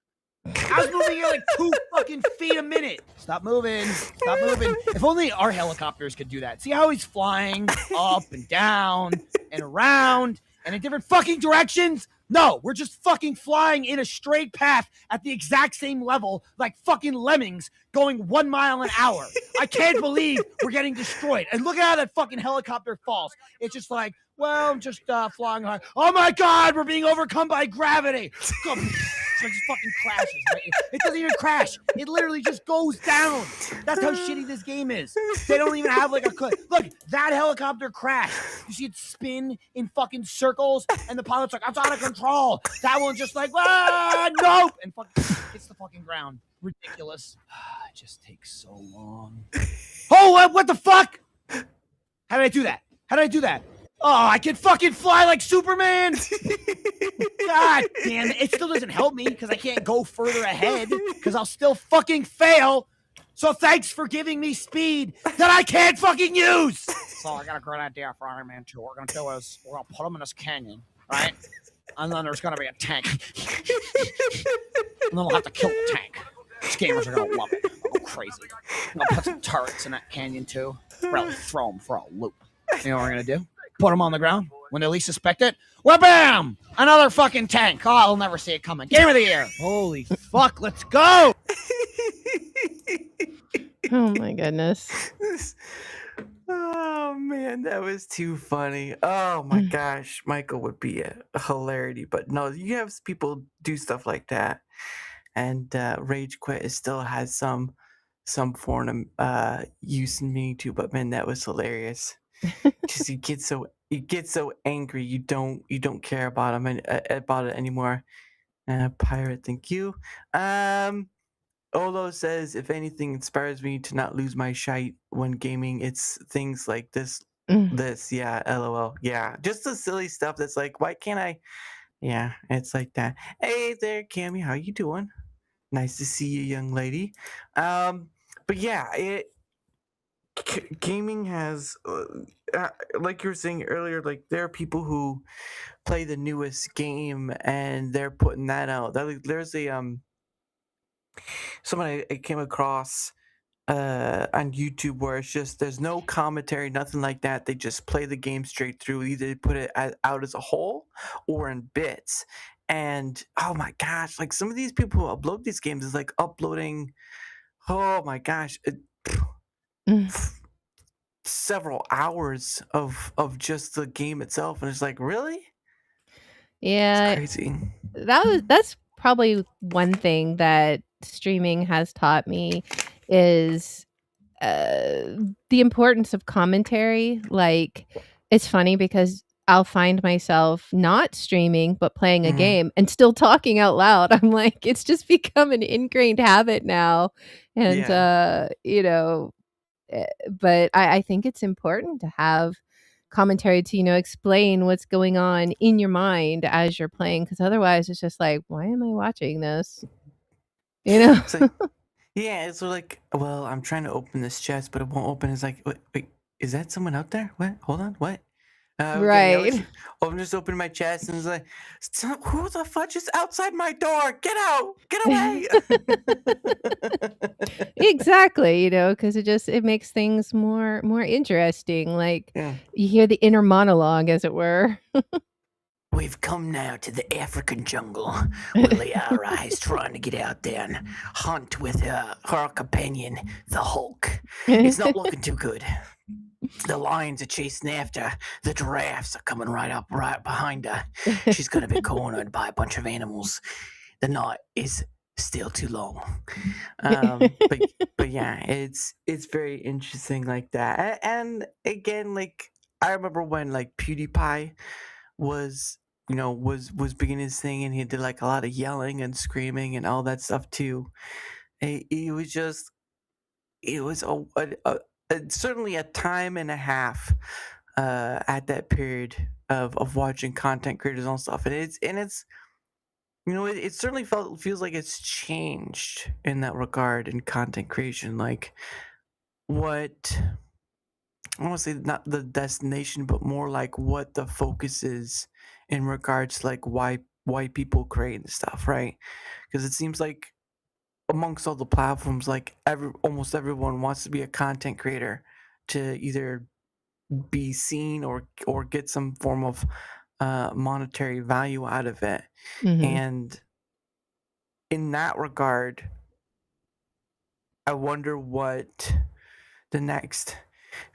I was moving at like 2 fucking feet a minute. Stop moving. Stop moving. If only our helicopters could do that. See how he's flying up and down and around and in different fucking directions? No, we're just fucking flying in a straight path at the exact same level like fucking lemmings going 1 mile an hour. I can't believe we're getting destroyed. And look at how that fucking helicopter falls. It's just like, well, I'm just flying high. Oh my God, we're being overcome by gravity. It just fucking crashes. Right? It doesn't even crash. It literally just goes down. That's how shitty this game is. They don't even have like a look. That helicopter crashed. You see it spin in fucking circles, and the pilot's like, "I'm out of control." That one's just like, "Ah, nope," and fucking hits the fucking ground. Ridiculous. It just takes so long. Oh, what the fuck? How did I do that? How did I do that? Oh, I can fucking fly like Superman. God damn it. It still doesn't help me because I can't go further ahead because I'll still fucking fail. So thanks for giving me speed that I can't fucking use. So I got a great idea for Iron Man 2. What we're going to do is we're going to put him in this canyon, right? And then there's going to be a tank. And then we'll have to kill the tank. These gamers are going to love it. They'll go crazy. I'm going to put some turrets in that canyon too. Really throw them for a loop. You know what we're going to do? Put them on the ground when they least suspect it. Well, bam! Another fucking tank. Oh, I'll never see it coming. Game of the year. Holy fuck, let's go! Oh my goodness. Oh man, that was too funny. Oh my gosh, Michael would be a hilarity. But no, you have people do stuff like that, and Rage Quit still has some form of use in me too. But man, that was hilarious. Because you get so angry, you don't care about him and about it anymore. Pirate, thank you. Olo says, if anything inspires me to not lose my shite when gaming, it's things like this this. Yeah, LOL. Yeah, just the silly stuff that's like, why can't I? Yeah, it's like that. Hey there, Cammy, how you doing? Nice to see you, young lady. But yeah, gaming has, like you were saying earlier, like there are people who play the newest game and they're putting that out. There's someone I came across on YouTube where it's just there's no commentary, nothing like that. They just play the game straight through. Either they put it out as a whole or in bits. And oh my gosh, like some of these people who upload these games is like uploading. Oh my gosh, several hours of just the game itself, and it's like really, Yeah, it's crazy. that's probably one thing that streaming has taught me is the importance of commentary. Like, it's funny because I'll find myself not streaming but playing a Mhm. game and still talking out loud. I'm like, it's just become an ingrained habit now, and Yeah. but I think it's important to have commentary to explain what's going on in your mind as you're playing, because otherwise it's just like, why am I watching this? It's like, yeah, it's like, well, I'm trying to open this chest, but it won't open. It's like, wait, is that someone out there? What? Hold on, what? Okay, Right. I'm just opening my chest, and it's like, who the fudge is outside my door? Get out! Get away! Exactly, because it makes things more interesting. Like, Yeah. you hear the inner monologue, as it were. We've come now to the African jungle where Liyarra is trying to get out there and hunt with her companion, the Hulk. It's not looking too good. The lions are chasing after. The giraffes are coming right behind her. She's going to be cornered by a bunch of animals. The night is still too long. But yeah, it's very interesting like that. And again, like I remember when like PewDiePie was was beginning his thing, and he did like a lot of yelling and screaming and all that stuff too. It was just it was certainly a time and a half at that period of watching content creators and stuff, and it's it certainly feels like it's changed in that regard in content creation. Like what I want to say, not the destination, but more like what the focus is in regards to like why people create and stuff, right? Because it seems like amongst all the platforms, like almost everyone wants to be a content creator to either be seen or get some form of monetary value out of it. Mhm. And in that regard, I wonder what the next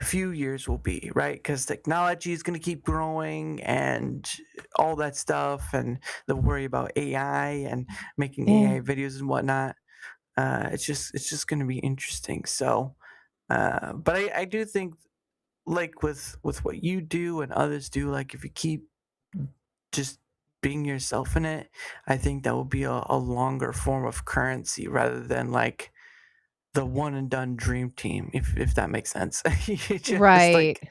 few years will be, right? Because technology is going to keep growing and all that stuff, and the worry about AI and making Yeah. AI videos and whatnot. It's just going to be interesting. So, but I do think, like with what you do and others do, like if you keep just being yourself in it, I think that will be a longer form of currency rather than like the one and done dream team, if that makes sense. Just Right. like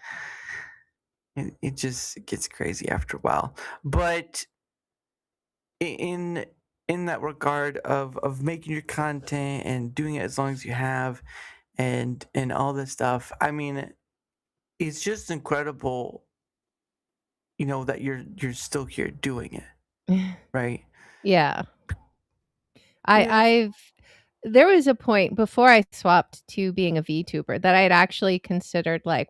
it just gets crazy after a while. But in that regard of making your content and doing it as long as you have and all this stuff, I mean, it's just incredible, that you're still here doing it, right? Yeah. Yeah. I've there was a point before I swapped to being a VTuber that I had actually considered like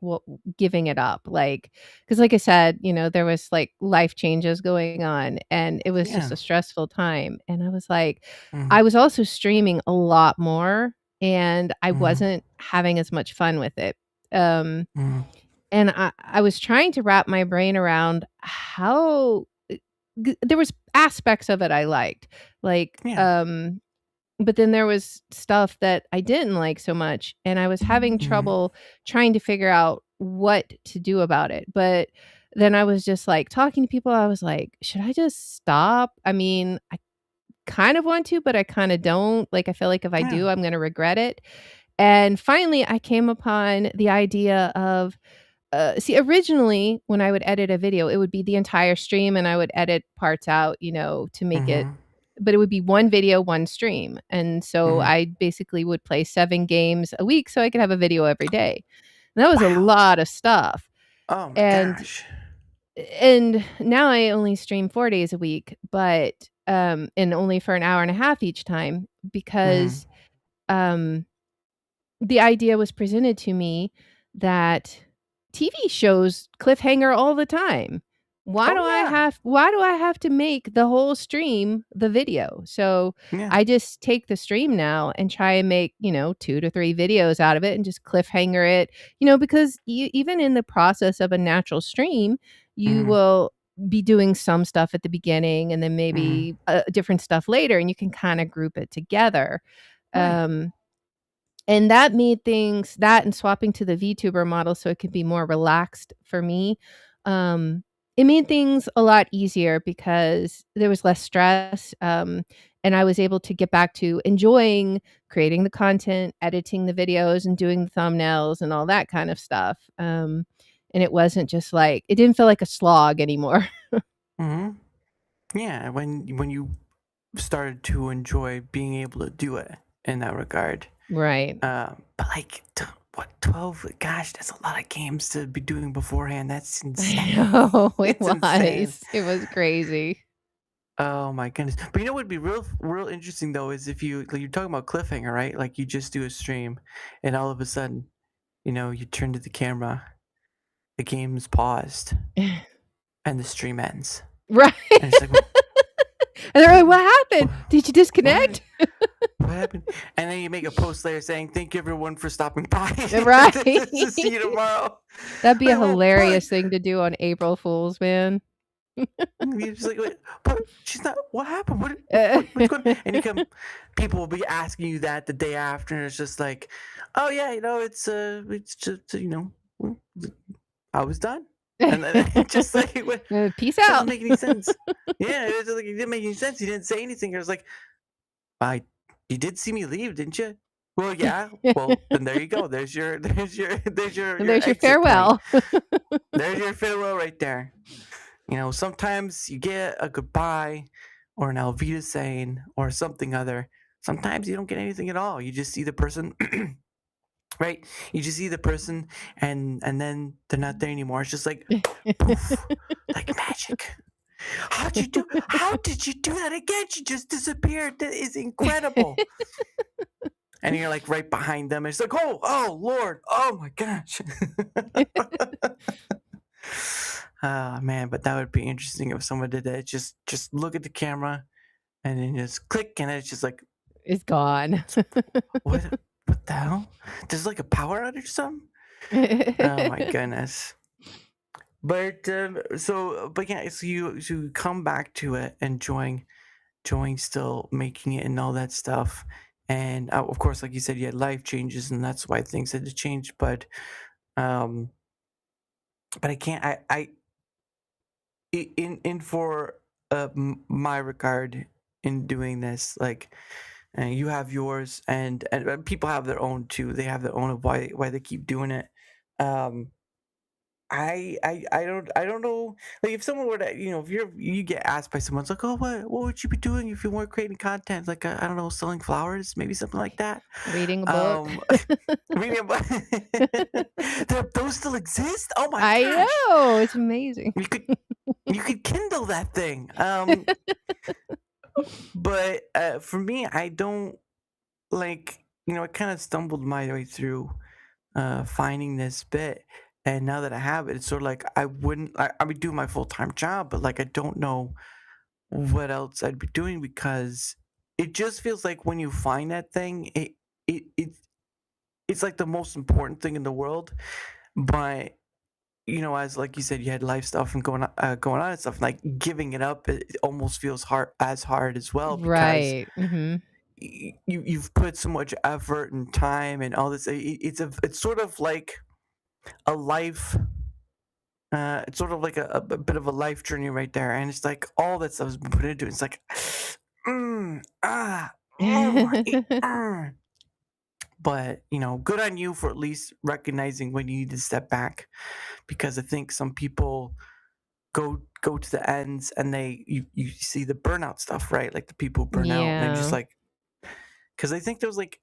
giving it up, like, because like I said, there was like life changes going on, and it was just Yeah. a stressful time. And I was like, Mhm. I was also streaming a lot more, and I Mhm. wasn't having as much fun with it. Um, Mhm. and I was trying to wrap my brain around how there was aspects of it I liked, like, Yeah. but then there was stuff that I didn't like so much, and I was having Mhm. trouble trying to figure out what to do about it. But then I was just like talking to people. I was like, should I just stop? I mean, I kind of want to, but I kind of don't. Like, I feel like if I Yeah. do, I'm going to regret it. And finally, I came upon the idea of see, originally when I would edit a video, it would be the entire stream, and I would edit parts out, to make it. Mhm. But it would be one video, one stream, and so Mhm. I basically would play 7 games a week, so I could have a video every day. And that was a Wow. lot of stuff. Oh my And gosh. and now I only stream 4 days a week, but and only for an hour and a half each time because um the idea was presented to me that TV shows cliffhanger all the time. Why Oh do yeah. I have to make the whole stream the video? So Yeah. I just take the stream now and try and make, 2 to 3 videos out of it and just cliffhanger it, because even in the process of a natural stream, you Mhm. will be doing some stuff at the beginning and then Mhm. maybe different stuff later, and you can kind of group it together. Right. And that made things that and swapping to the VTuber model so it could be more relaxed for me, it made things a lot easier because there was less stress, and I was able to get back to enjoying creating the content, editing the videos, and doing the thumbnails and all that kind of stuff, and it wasn't just like it didn't feel like a slog anymore. Mhm. Yeah, when you started to enjoy being able to do it in that regard. Right. But like, what 12? Gosh, that's a lot of games to be doing beforehand. That's insane. No, it It's insane. was. It was crazy. Oh my goodness! But you know what would be real interesting though is if you're talking about cliffhanger, right? Like you just do a stream, and all of a sudden, you turn to the camera, the game's paused, and the stream ends, Right. and it's like, And they're like, "What happened? What? Did you disconnect?" What happened? And then you make a post later saying, "Thank you everyone for stopping by. Right. To see you tomorrow." That'd be a Like, well, hilarious thing to do on April Fools, man. you're just like, "Wait, but she's not. What happened? What's going on?" And people will be asking you that the day after, and it's just like, "Oh yeah, it's just I was done." And then it's just like Peace doesn't out. make any sense. Yeah, it's just like it didn't make any sense. You didn't say anything. It was like, you did see me leave, didn't you? Well, yeah. Well, then there you go. There's your And there's your exit point. farewell. There's your farewell right there. Sometimes you get a goodbye or an Alvida saying or something other. Sometimes you don't get anything at all. You just see the person, right? You just see the person and then they're not there anymore. It's just like poof, like magic. How did you do that again? She just disappeared. That is incredible. And you're like right behind them. It's like, oh Lord, oh my gosh. Man, but that would be interesting if someone did that. Just look at the camera and then just click, and it's just like, It's gone. what the hell? There's like a power outage or something? Oh my goodness. But so you come back to it, enjoying still making it and all that stuff, and of course, like you said, you had life changes, and that's why things had to change. But I can't. In for my regard in doing this, like. You have yours, and people have their own too. They have their own of why they keep doing it. I don't know. Like if someone were to, if you get asked by someone, it's like, oh, what would you be doing if you weren't creating content? Like I don't know, selling flowers, maybe something like that. Reading a book. Reading a book. Those still exist? Oh my I gosh! know. It's amazing. You could Kindle that thing. But for me, I don't like. I kind of stumbled my way through finding this bit. And now that I have it, it's sort of like I would do my full-time job, but like I don't know what else I'd be doing because it just feels like when you find that thing, it's like the most important thing in the world. But as like you said, you had life stuff and going on and stuff. Like giving it up, it almost feels hard as well because Right. Mm-hmm. you've put so much effort and time and all this. It's sort of like a life. It's sort of like a bit of a life journey right there, and it's like all that stuff has been put into it. It's like, But good on you for at least recognizing when you need to step back, because I think some people go to the ends and you see the burnout stuff, right? Like the people burn out and they're just Yeah. like, because I think there was like,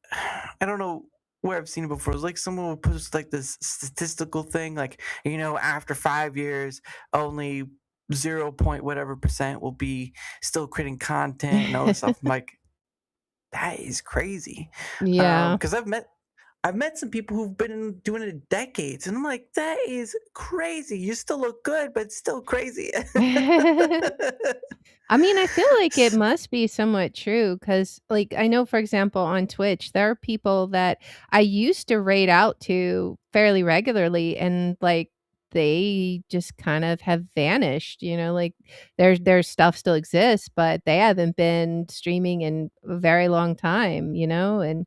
I don't know where I've seen it before. It was like someone would post like this statistical thing, like after 5 years, only 0 point whatever percent will be still creating content and all this stuff. I'm like, that is crazy. Yeah. Because I've met some people who've been doing it decades, and I'm like, that is crazy. You still look good, but it's still crazy. I mean, I feel like it must be somewhat true because, like, I know, for example, on Twitch, there are people that I used to raid out to fairly regularly, and like they just kind of have vanished. Like their stuff still exists, but they haven't been streaming in a very long time. And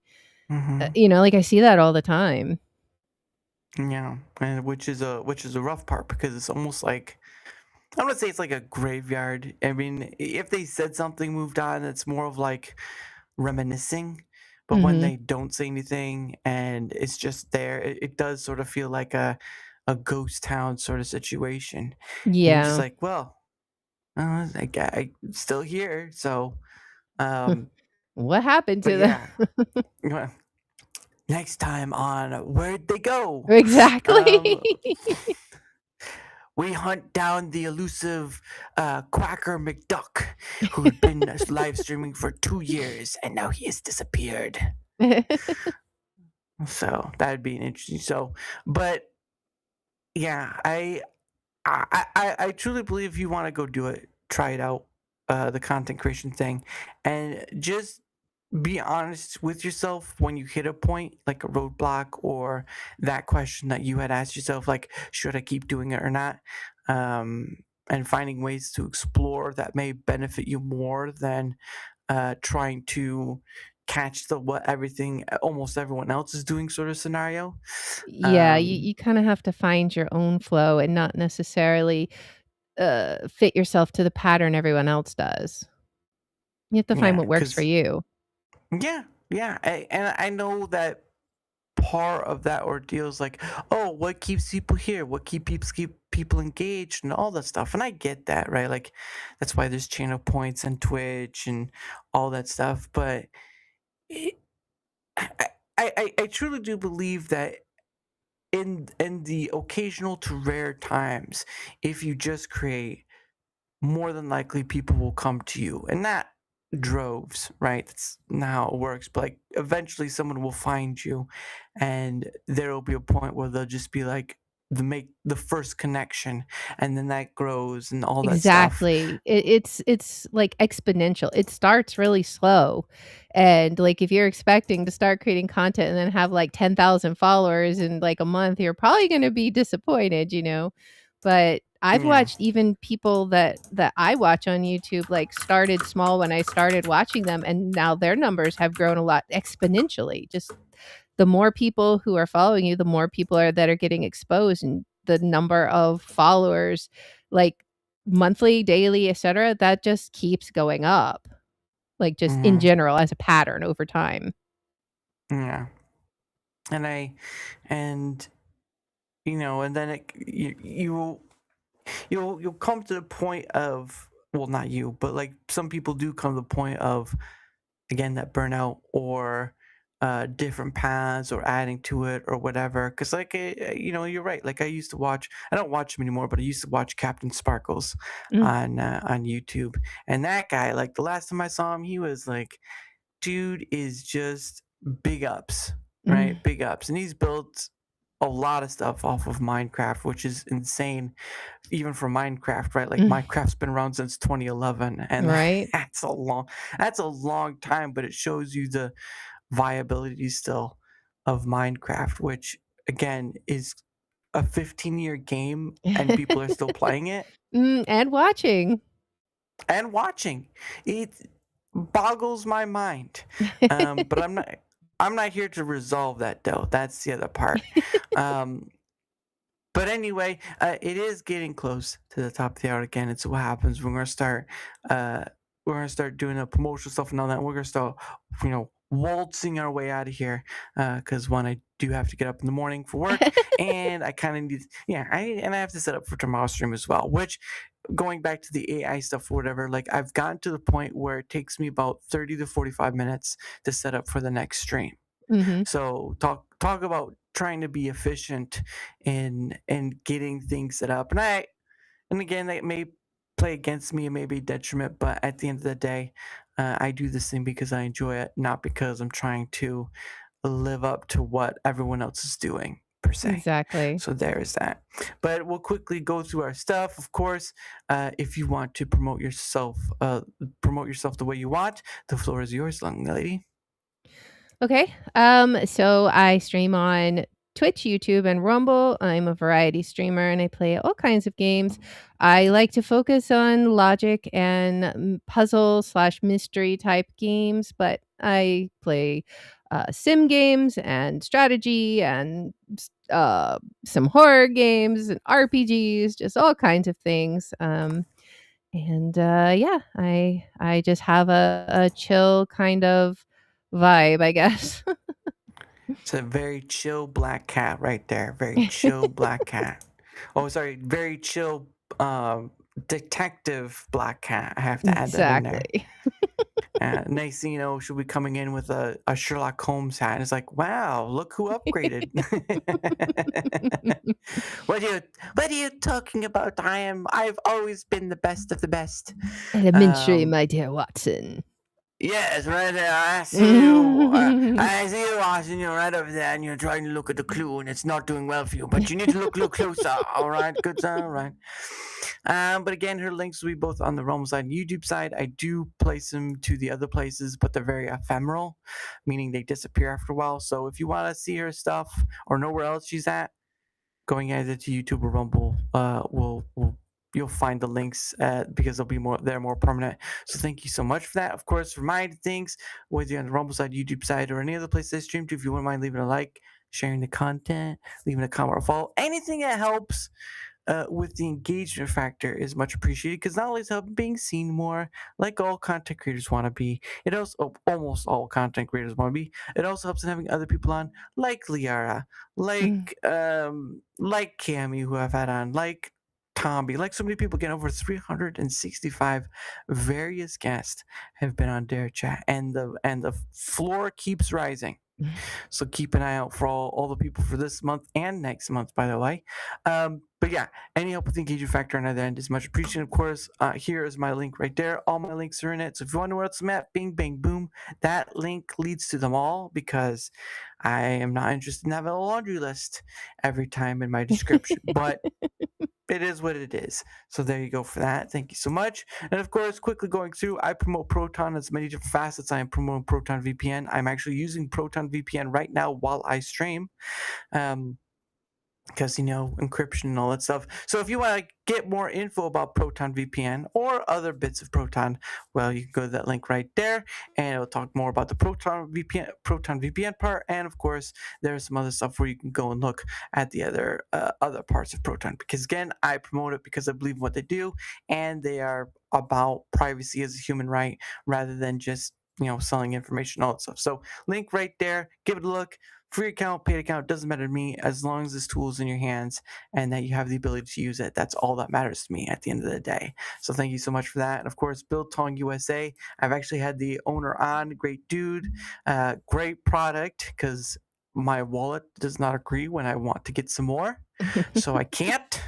Mhm. like I see that all the time. Yeah, and which is a rough part, because it's almost like, I want to say it's like a graveyard. I mean, if they said something, moved on, it's more of like reminiscing. But when Hmm. they don't say anything and it's just there, it does sort of feel like a ghost town sort of situation. And you're just Yeah. like, well, I'm still here. So, um, What happened but to them? yeah, next time on Where'd They Go? Exactly. Um, we hunt down the elusive Quacker McDuck, who'd been live streaming for 2 years and now he has disappeared. So that'd be an interesting. So, but yeah, I truly believe if you want to go do it, try it out, the content creation thing, and just be honest with yourself when you hit a point like a roadblock, or that question that you had asked yourself, like, should I keep doing it or not? And finding ways to explore that may benefit you more than trying to catch the what everything almost everyone else is doing sort of scenario. Yeah, you, Um, you kind of have to find your own flow and not necessarily fit yourself to the pattern everyone else does. You have to find yeah, what works for because you. yeah, and I know that part of that ordeal is like, oh, what keeps people here? What keep people engaged and all that stuff. And I get that, right? Like, that's why there's channel points and Twitch and all that stuff. But it, I truly do believe that in the occasional to rare times, if you just create, more than likely people will come to you, and not droves, right? That's not how it works, but like eventually someone will find you, and there will be a point where they'll just be like, make the first connection, and then that grows and all that stuff. Exactly. It's like exponential. It starts really slow. And like if you're expecting to start creating content and then have like 10,000 followers in like a month, you're probably going to be disappointed. But I've Yeah. watched even people that I watch on YouTube like started small when I started watching them, and now their numbers have grown a lot exponentially. Just the more people who are following you, the more people that are getting exposed, and the number of followers, like monthly, daily, etc., that just keeps going up. Like just in Hmm. general as a pattern over time. Yeah. And and and then you'll come to the point of, well, not you, but like some people do come to the point of, again, that burnout, or different paths, or adding to it, or whatever. Because like, you're right, like I don't watch him anymore, but I used to watch Captain Sparkles Mm. on YouTube. And that guy, like the last time I saw him, he was like, dude is just big ups, Mm. right? Big ups. And he's built a lot of stuff off of Minecraft, which is insane, even for Minecraft, right? Like Mm. Minecraft's been around since 2011, and Right? that's a long time, but it shows you the viability still of Minecraft, which again is a 15-year game, and people are still playing it And watching. and watching. It boggles my mind. But I'm not here to resolve that, though. That's the other part. Um, but anyway, it is getting close to the top of the hour again. It's what happens when we're gonna start doing the promotional stuff and all that. We're gonna start, waltzing our way out of here because one, I do have to get up in the morning for work, and I kind of need, I have to set up for tomorrow's stream as well. Which, going back to the AI stuff or whatever, like I've gotten to the point where it takes me about 30 to 45 minutes to set up for the next stream. Mhm. So talk about trying to be efficient in getting things set up. And again, that may play against me, it may be a detriment, but at the end of the day, I do this thing because I enjoy it, not because I'm trying to live up to what everyone else is doing per se. Exactly. So there is that. But we'll quickly go through our stuff. Of course, if you want to promote yourself the way you want, the floor is yours, young lady. Okay. So I stream on Twitch, YouTube, and Rumble. I'm a variety streamer and I play all kinds of games. I like to focus on logic and puzzle/mystery type games, but I play sim games and strategy and some horror games and RPGs, just all kinds of things. I just have a chill kind of vibe, I guess. It's a very chill black cat right there. Very chill black cat. Oh, sorry, very chill detective black cat. I have to add that in there. Exactly. Next thing you know, she'll be coming in with a Sherlock Holmes hat, and it's like, wow, look who upgraded. What are you talking about? I've always been the best of the best. Elementary, my dear Watson. Yes, right there. I see you. I see you, Watson. You're right over there, and you're trying to look at the clue, and it's not doing well for you. But you need to look closer. All right, good sir. All right. But again, her links will be both on the Rumble side and YouTube side. I do place them to the other places, but they're very ephemeral, meaning they disappear after a while. So if you want to see her stuff or know where else she's at, going either to YouTube or Rumble, you'll find the links because they're more permanent. So thank you so much for that. Of course, for my things, whether you're on the Rumble side, YouTube side, or any other place I stream to, if you wouldn't mind leaving a like, sharing the content, leaving a comment or follow, anything that helps with the engagement factor is much appreciated, because not only is it being seen more, like all content creators want to be, it also, almost all content creators want to be, it also helps in having other people on, like Liyarra, like Cammy, who I've had on, like Tomby, like so many people. Again, over 365 various guests have been on DaraChat, and the floor keeps rising. So keep an eye out for all the people for this month and next month, by the way. But yeah, any help with the engagement factor on either end is much appreciated. Of course, here is my link right there. All my links are in it. So if you want to know where else I'm at, bing, bang, boom, that link leads to them all, because I am not interested in having a laundry list every time in my description. But it is what it is. So there you go for that. Thank you so much. And of course, quickly going through, I promote Proton as many different facets. I am promoting Proton VPN. I'm actually using Proton VPN right now while I stream. Because, encryption and all that stuff. So if you want to get more info about Proton VPN or other bits of Proton, well, you can go to that link right there, and it'll talk more about the Proton VPN part. And of course, there's some other stuff where you can go and look at the other parts of Proton. Because again, I promote it because I believe in what they do, and they are about privacy as a human right, rather than just selling information, all that stuff. So link right there. Give it a look. Free account, paid account, doesn't matter to me, as long as this tool is in your hands and that you have the ability to use it. That's all that matters to me at the end of the day. So thank you so much for that. And of course, Biltong USA. I've actually had the owner on. Great dude. Great product, because my wallet does not agree when I want to get some more. So I can't.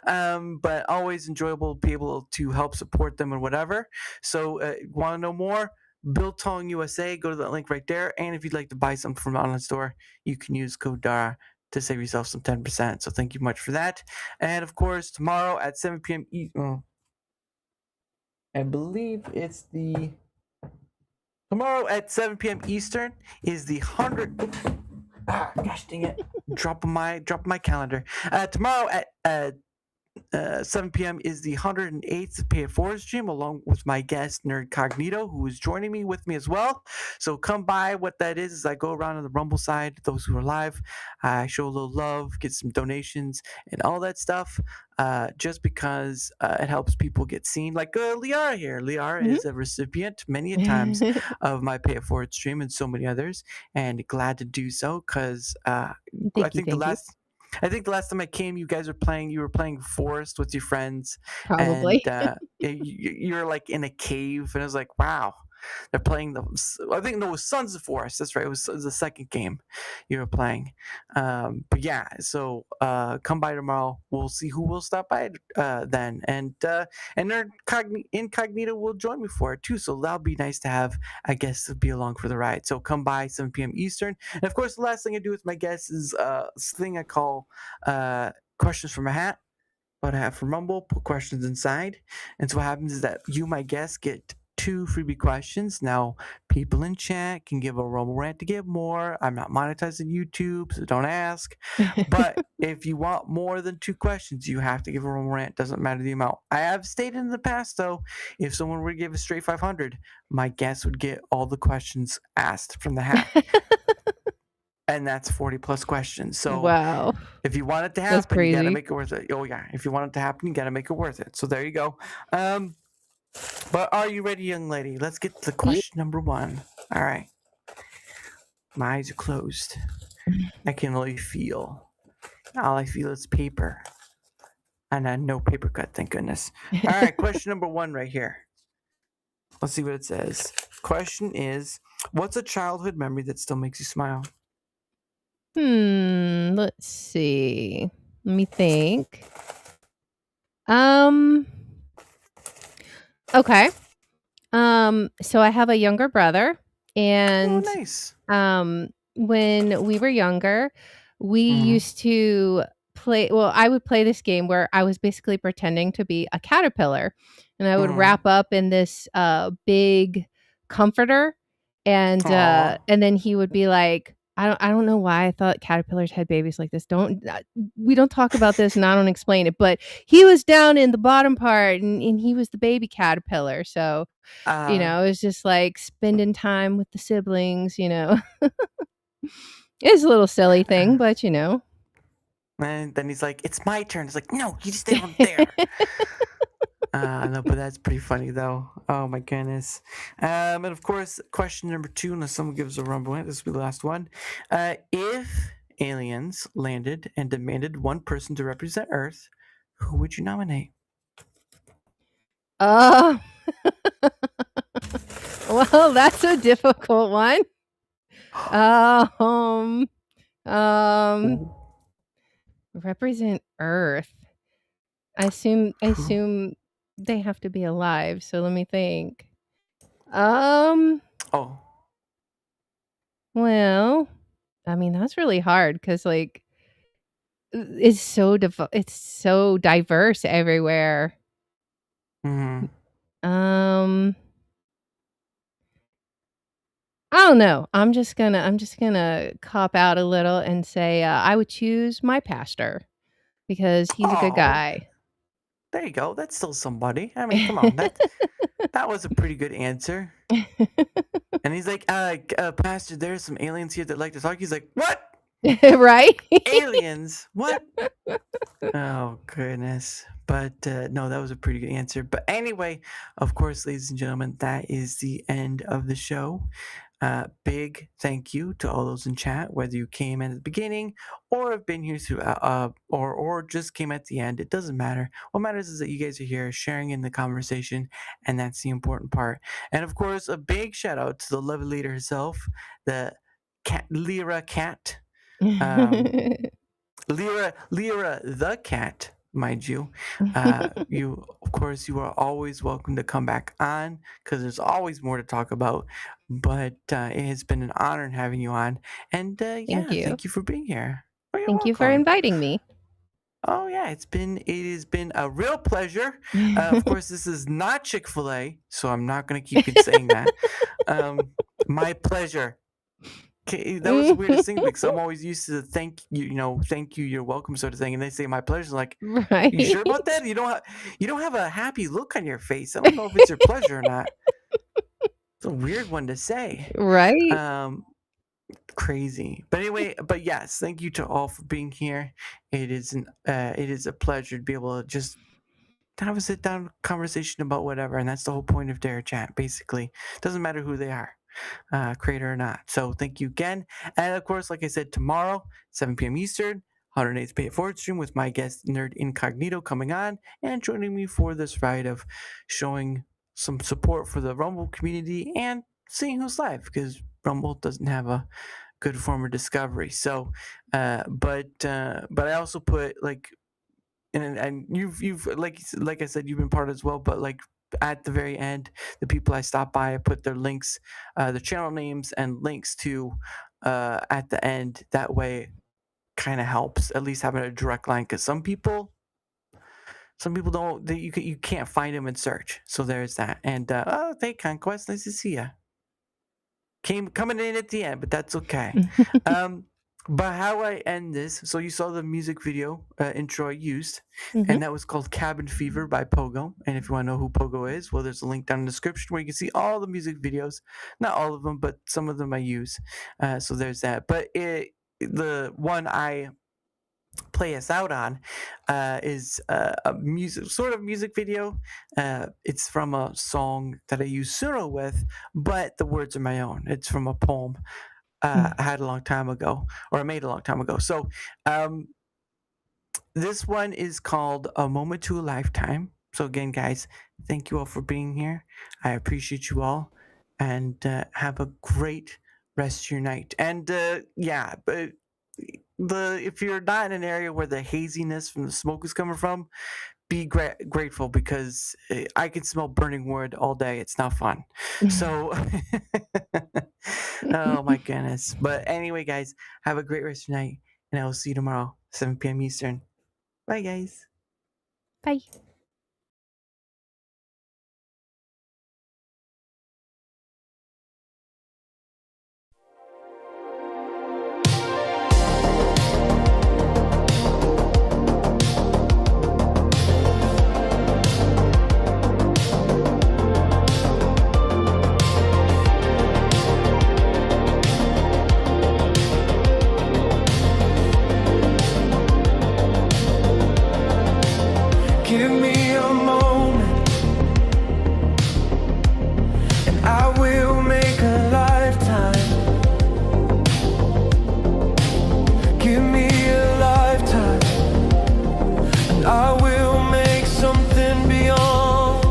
But always enjoyable to be able to help support them and whatever. So want to know more? Biltong USA, go to that link right there. And if you'd like to buy something from the online store, you can use code DARA to save yourself some 10%. So thank you much for that. And of course, tomorrow at 7 p.m. I believe it's tomorrow at 7 p.m. Eastern is the 100. Gosh dang it! Drop my calendar. Tomorrow at 7 p.m. is the 108th Pay It Forward stream, along with my guest Nerd Cognito, who is joining me with me as well. So come by. What that is I go around on the Rumble side, those who are live, I show a little love, get some donations, and all that stuff. Just because it helps people get seen, like Liyarra here. Liyarra is a recipient many a times of my Pay It Forward stream and so many others, and glad to do so because I think the last time I came, you guys were playing. You were playing Forest with your friends, Probably. and you're like in a cave, and I was like, wow, they're playing the. I think no, it was Sons of Forest. That's right. It was the second game you were playing. But yeah, so come by tomorrow. We'll see who will stop by then, and their incognito will join me for it too. So that'll be nice to have a guest to be along for the ride. So come by 7 p.m. Eastern, and of course, the last thing I do with my guests is this thing I call questions from a hat. What I have from Rumble, put questions inside, and so what happens is that you, my guests, get 2 freebie questions. Now, people in chat can give a Rumble rant to get more. I'm not monetizing YouTube, so don't ask. But if you want more than 2 questions, you have to give a Rumble rant. Doesn't matter the amount. I have stated in the past, though, if someone were to give a straight 500, my guest would get all the questions asked from the hat. And that's 40 plus questions. So Wow. if you want it to That's happen, you got to crazy. make it worth it. Oh, yeah. If you want it to happen, you got to make it worth it. So there you go. But are you ready, young lady? Let's get to question number 1. All right. My eyes are closed. I can only feel. All I feel is paper. And no paper cut, thank goodness. All right. Question number 1 right here. Let's see what it says. Question is, what's a childhood memory that still makes you smile? Let's see. Let me think. Okay. So I have a younger brother, and Oh, nice. when we were younger, we used to play. Well, I would play this game where I was basically pretending to be a caterpillar, and I would wrap up in this big comforter, and Aw. then he would be like, I don't know why I thought caterpillars had babies like this. We don't talk about this, and I don't explain it. But he was down in the bottom part, and he was the baby caterpillar. So it was just like spending time with the siblings. It's a little silly thing, but And then he's like, "It's my turn." It's like, "No, you just stay over there." No, but that's pretty funny though. Oh my goodness. And of course, question number 2, unless someone gives a rumble, this will be the last one. If aliens landed and demanded one person to represent Earth, who would you nominate? Well, that's a difficult one. Represent Earth. I assume they have to be alive. So let me think. Oh. Well, I mean, that's really hard because like it's so diverse everywhere. Mm-hmm. I don't know. I'm just gonna cop out a little and say I would choose my pastor because he's a good guy. There you go. That's still somebody. I mean, come on. That was a pretty good answer. And he's like, Pastor, there's some aliens here that like to talk. He's like, what? Right? Aliens? What? Oh, goodness. But no, that was a pretty good answer. But anyway, of course, ladies and gentlemen, that is the end of the show. Big thank you to all those in chat, whether you came in at the beginning or have been here throughout, or just came at the end. It doesn't matter. What matters is that you guys are here sharing in the conversation, and that's the important part. And of course, a big shout out to the lovely leader herself, the Liyarra cat. Liyarra the cat, mind you. You, of course, you are always welcome to come back on because there's always more to talk about. But it has been an honor having you on, and thank you for being here. Thank you for inviting me. Oh yeah, it has been a real pleasure. Of course, this is not Chick-fil-A, so I'm not going to keep saying that. My pleasure. that was the weirdest thing because I'm always used to the thank you, you're welcome sort of thing, and they say my pleasure. Like, Right. you sure about that? You don't have a happy look on your face. I don't know if it's your pleasure or not. It's a weird one to say. Right. Crazy. But anyway, but yes, thank you to all for being here. It is a pleasure to be able to just have a sit down conversation about whatever, and that's the whole point of DaraChat. Basically, doesn't matter who they are, creator or not. So thank you again, and of course, like I said, tomorrow 7 p.m. Eastern, 108th Pay It Forward stream with my guest Nerd Incognito coming on and joining me for this ride of showing some support for the Rumble community and seeing who's live because Rumble doesn't have a good form of discovery. So, but I also put like. And you've like I said, you've been part as well, but like at the very end, the people I stopped by, I put their links, the channel names and links to at the end. That way kind of helps at least having a direct line, because some people don't, you can't find them in search. So there's that. And oh, hey Conquest, nice to see you. Coming in at the end, but that's okay. But how I end this, so you saw the music video intro I used, and that was called Cabin Fever by Pogo. And if you want to know who Pogo is, well, there's a link down in the description where you can see all the music videos. Not all of them, but some of them I use. So there's that. But the one I play us out on is a music video. It's from a song that I use Suno with, but the words are my own. It's from a poem I had a long time ago, or I made a long time ago. So this one is called A Moment to a Lifetime. So again, guys, thank you all for being here. I appreciate you all, and have a great rest of your night. And yeah, but if you're not in an area where the haziness from the smoke is coming from, be grateful, because I can smell burning wood all day. It's not fun. So, oh my goodness. But anyway, guys, have a great rest of your night, and I will see you tomorrow, 7 p.m. Eastern. Bye, guys. Bye. Give me a moment, and I will make a lifetime. Give me a lifetime, and I will make something beyond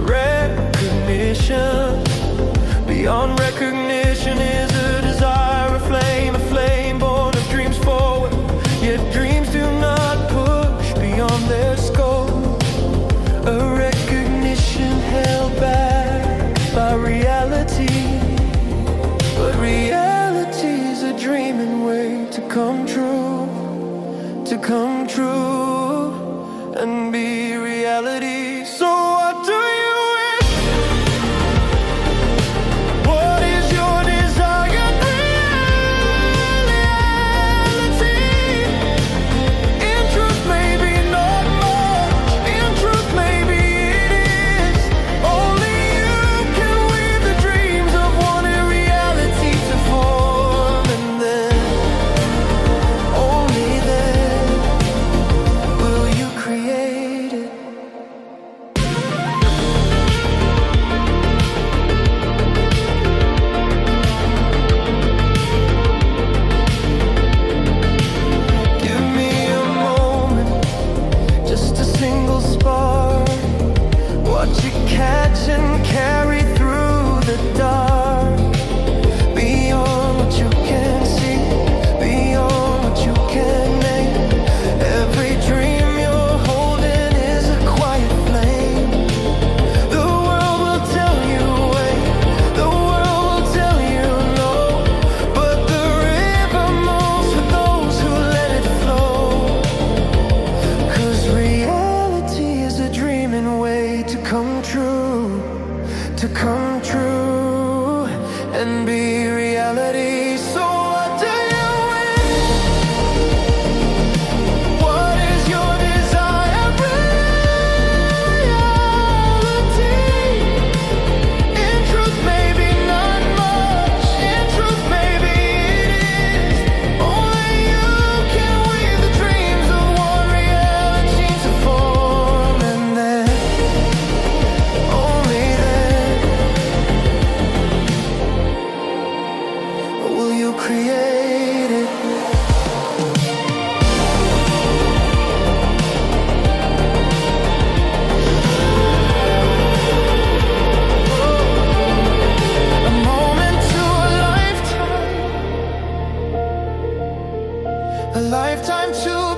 recognition. Beyond recognition is a desire, a flame born of dreams forward. Yet dreams do not push beyond their scope. A recognition held back by reality. But reality's a dreaming way to come true, and be reality. So what do you wish? What is your desired reality? In truth, maybe not much. In truth, maybe it is. Only you can weave the dreams of wanting reality to form, and then, only then, will you create it. A lifetime to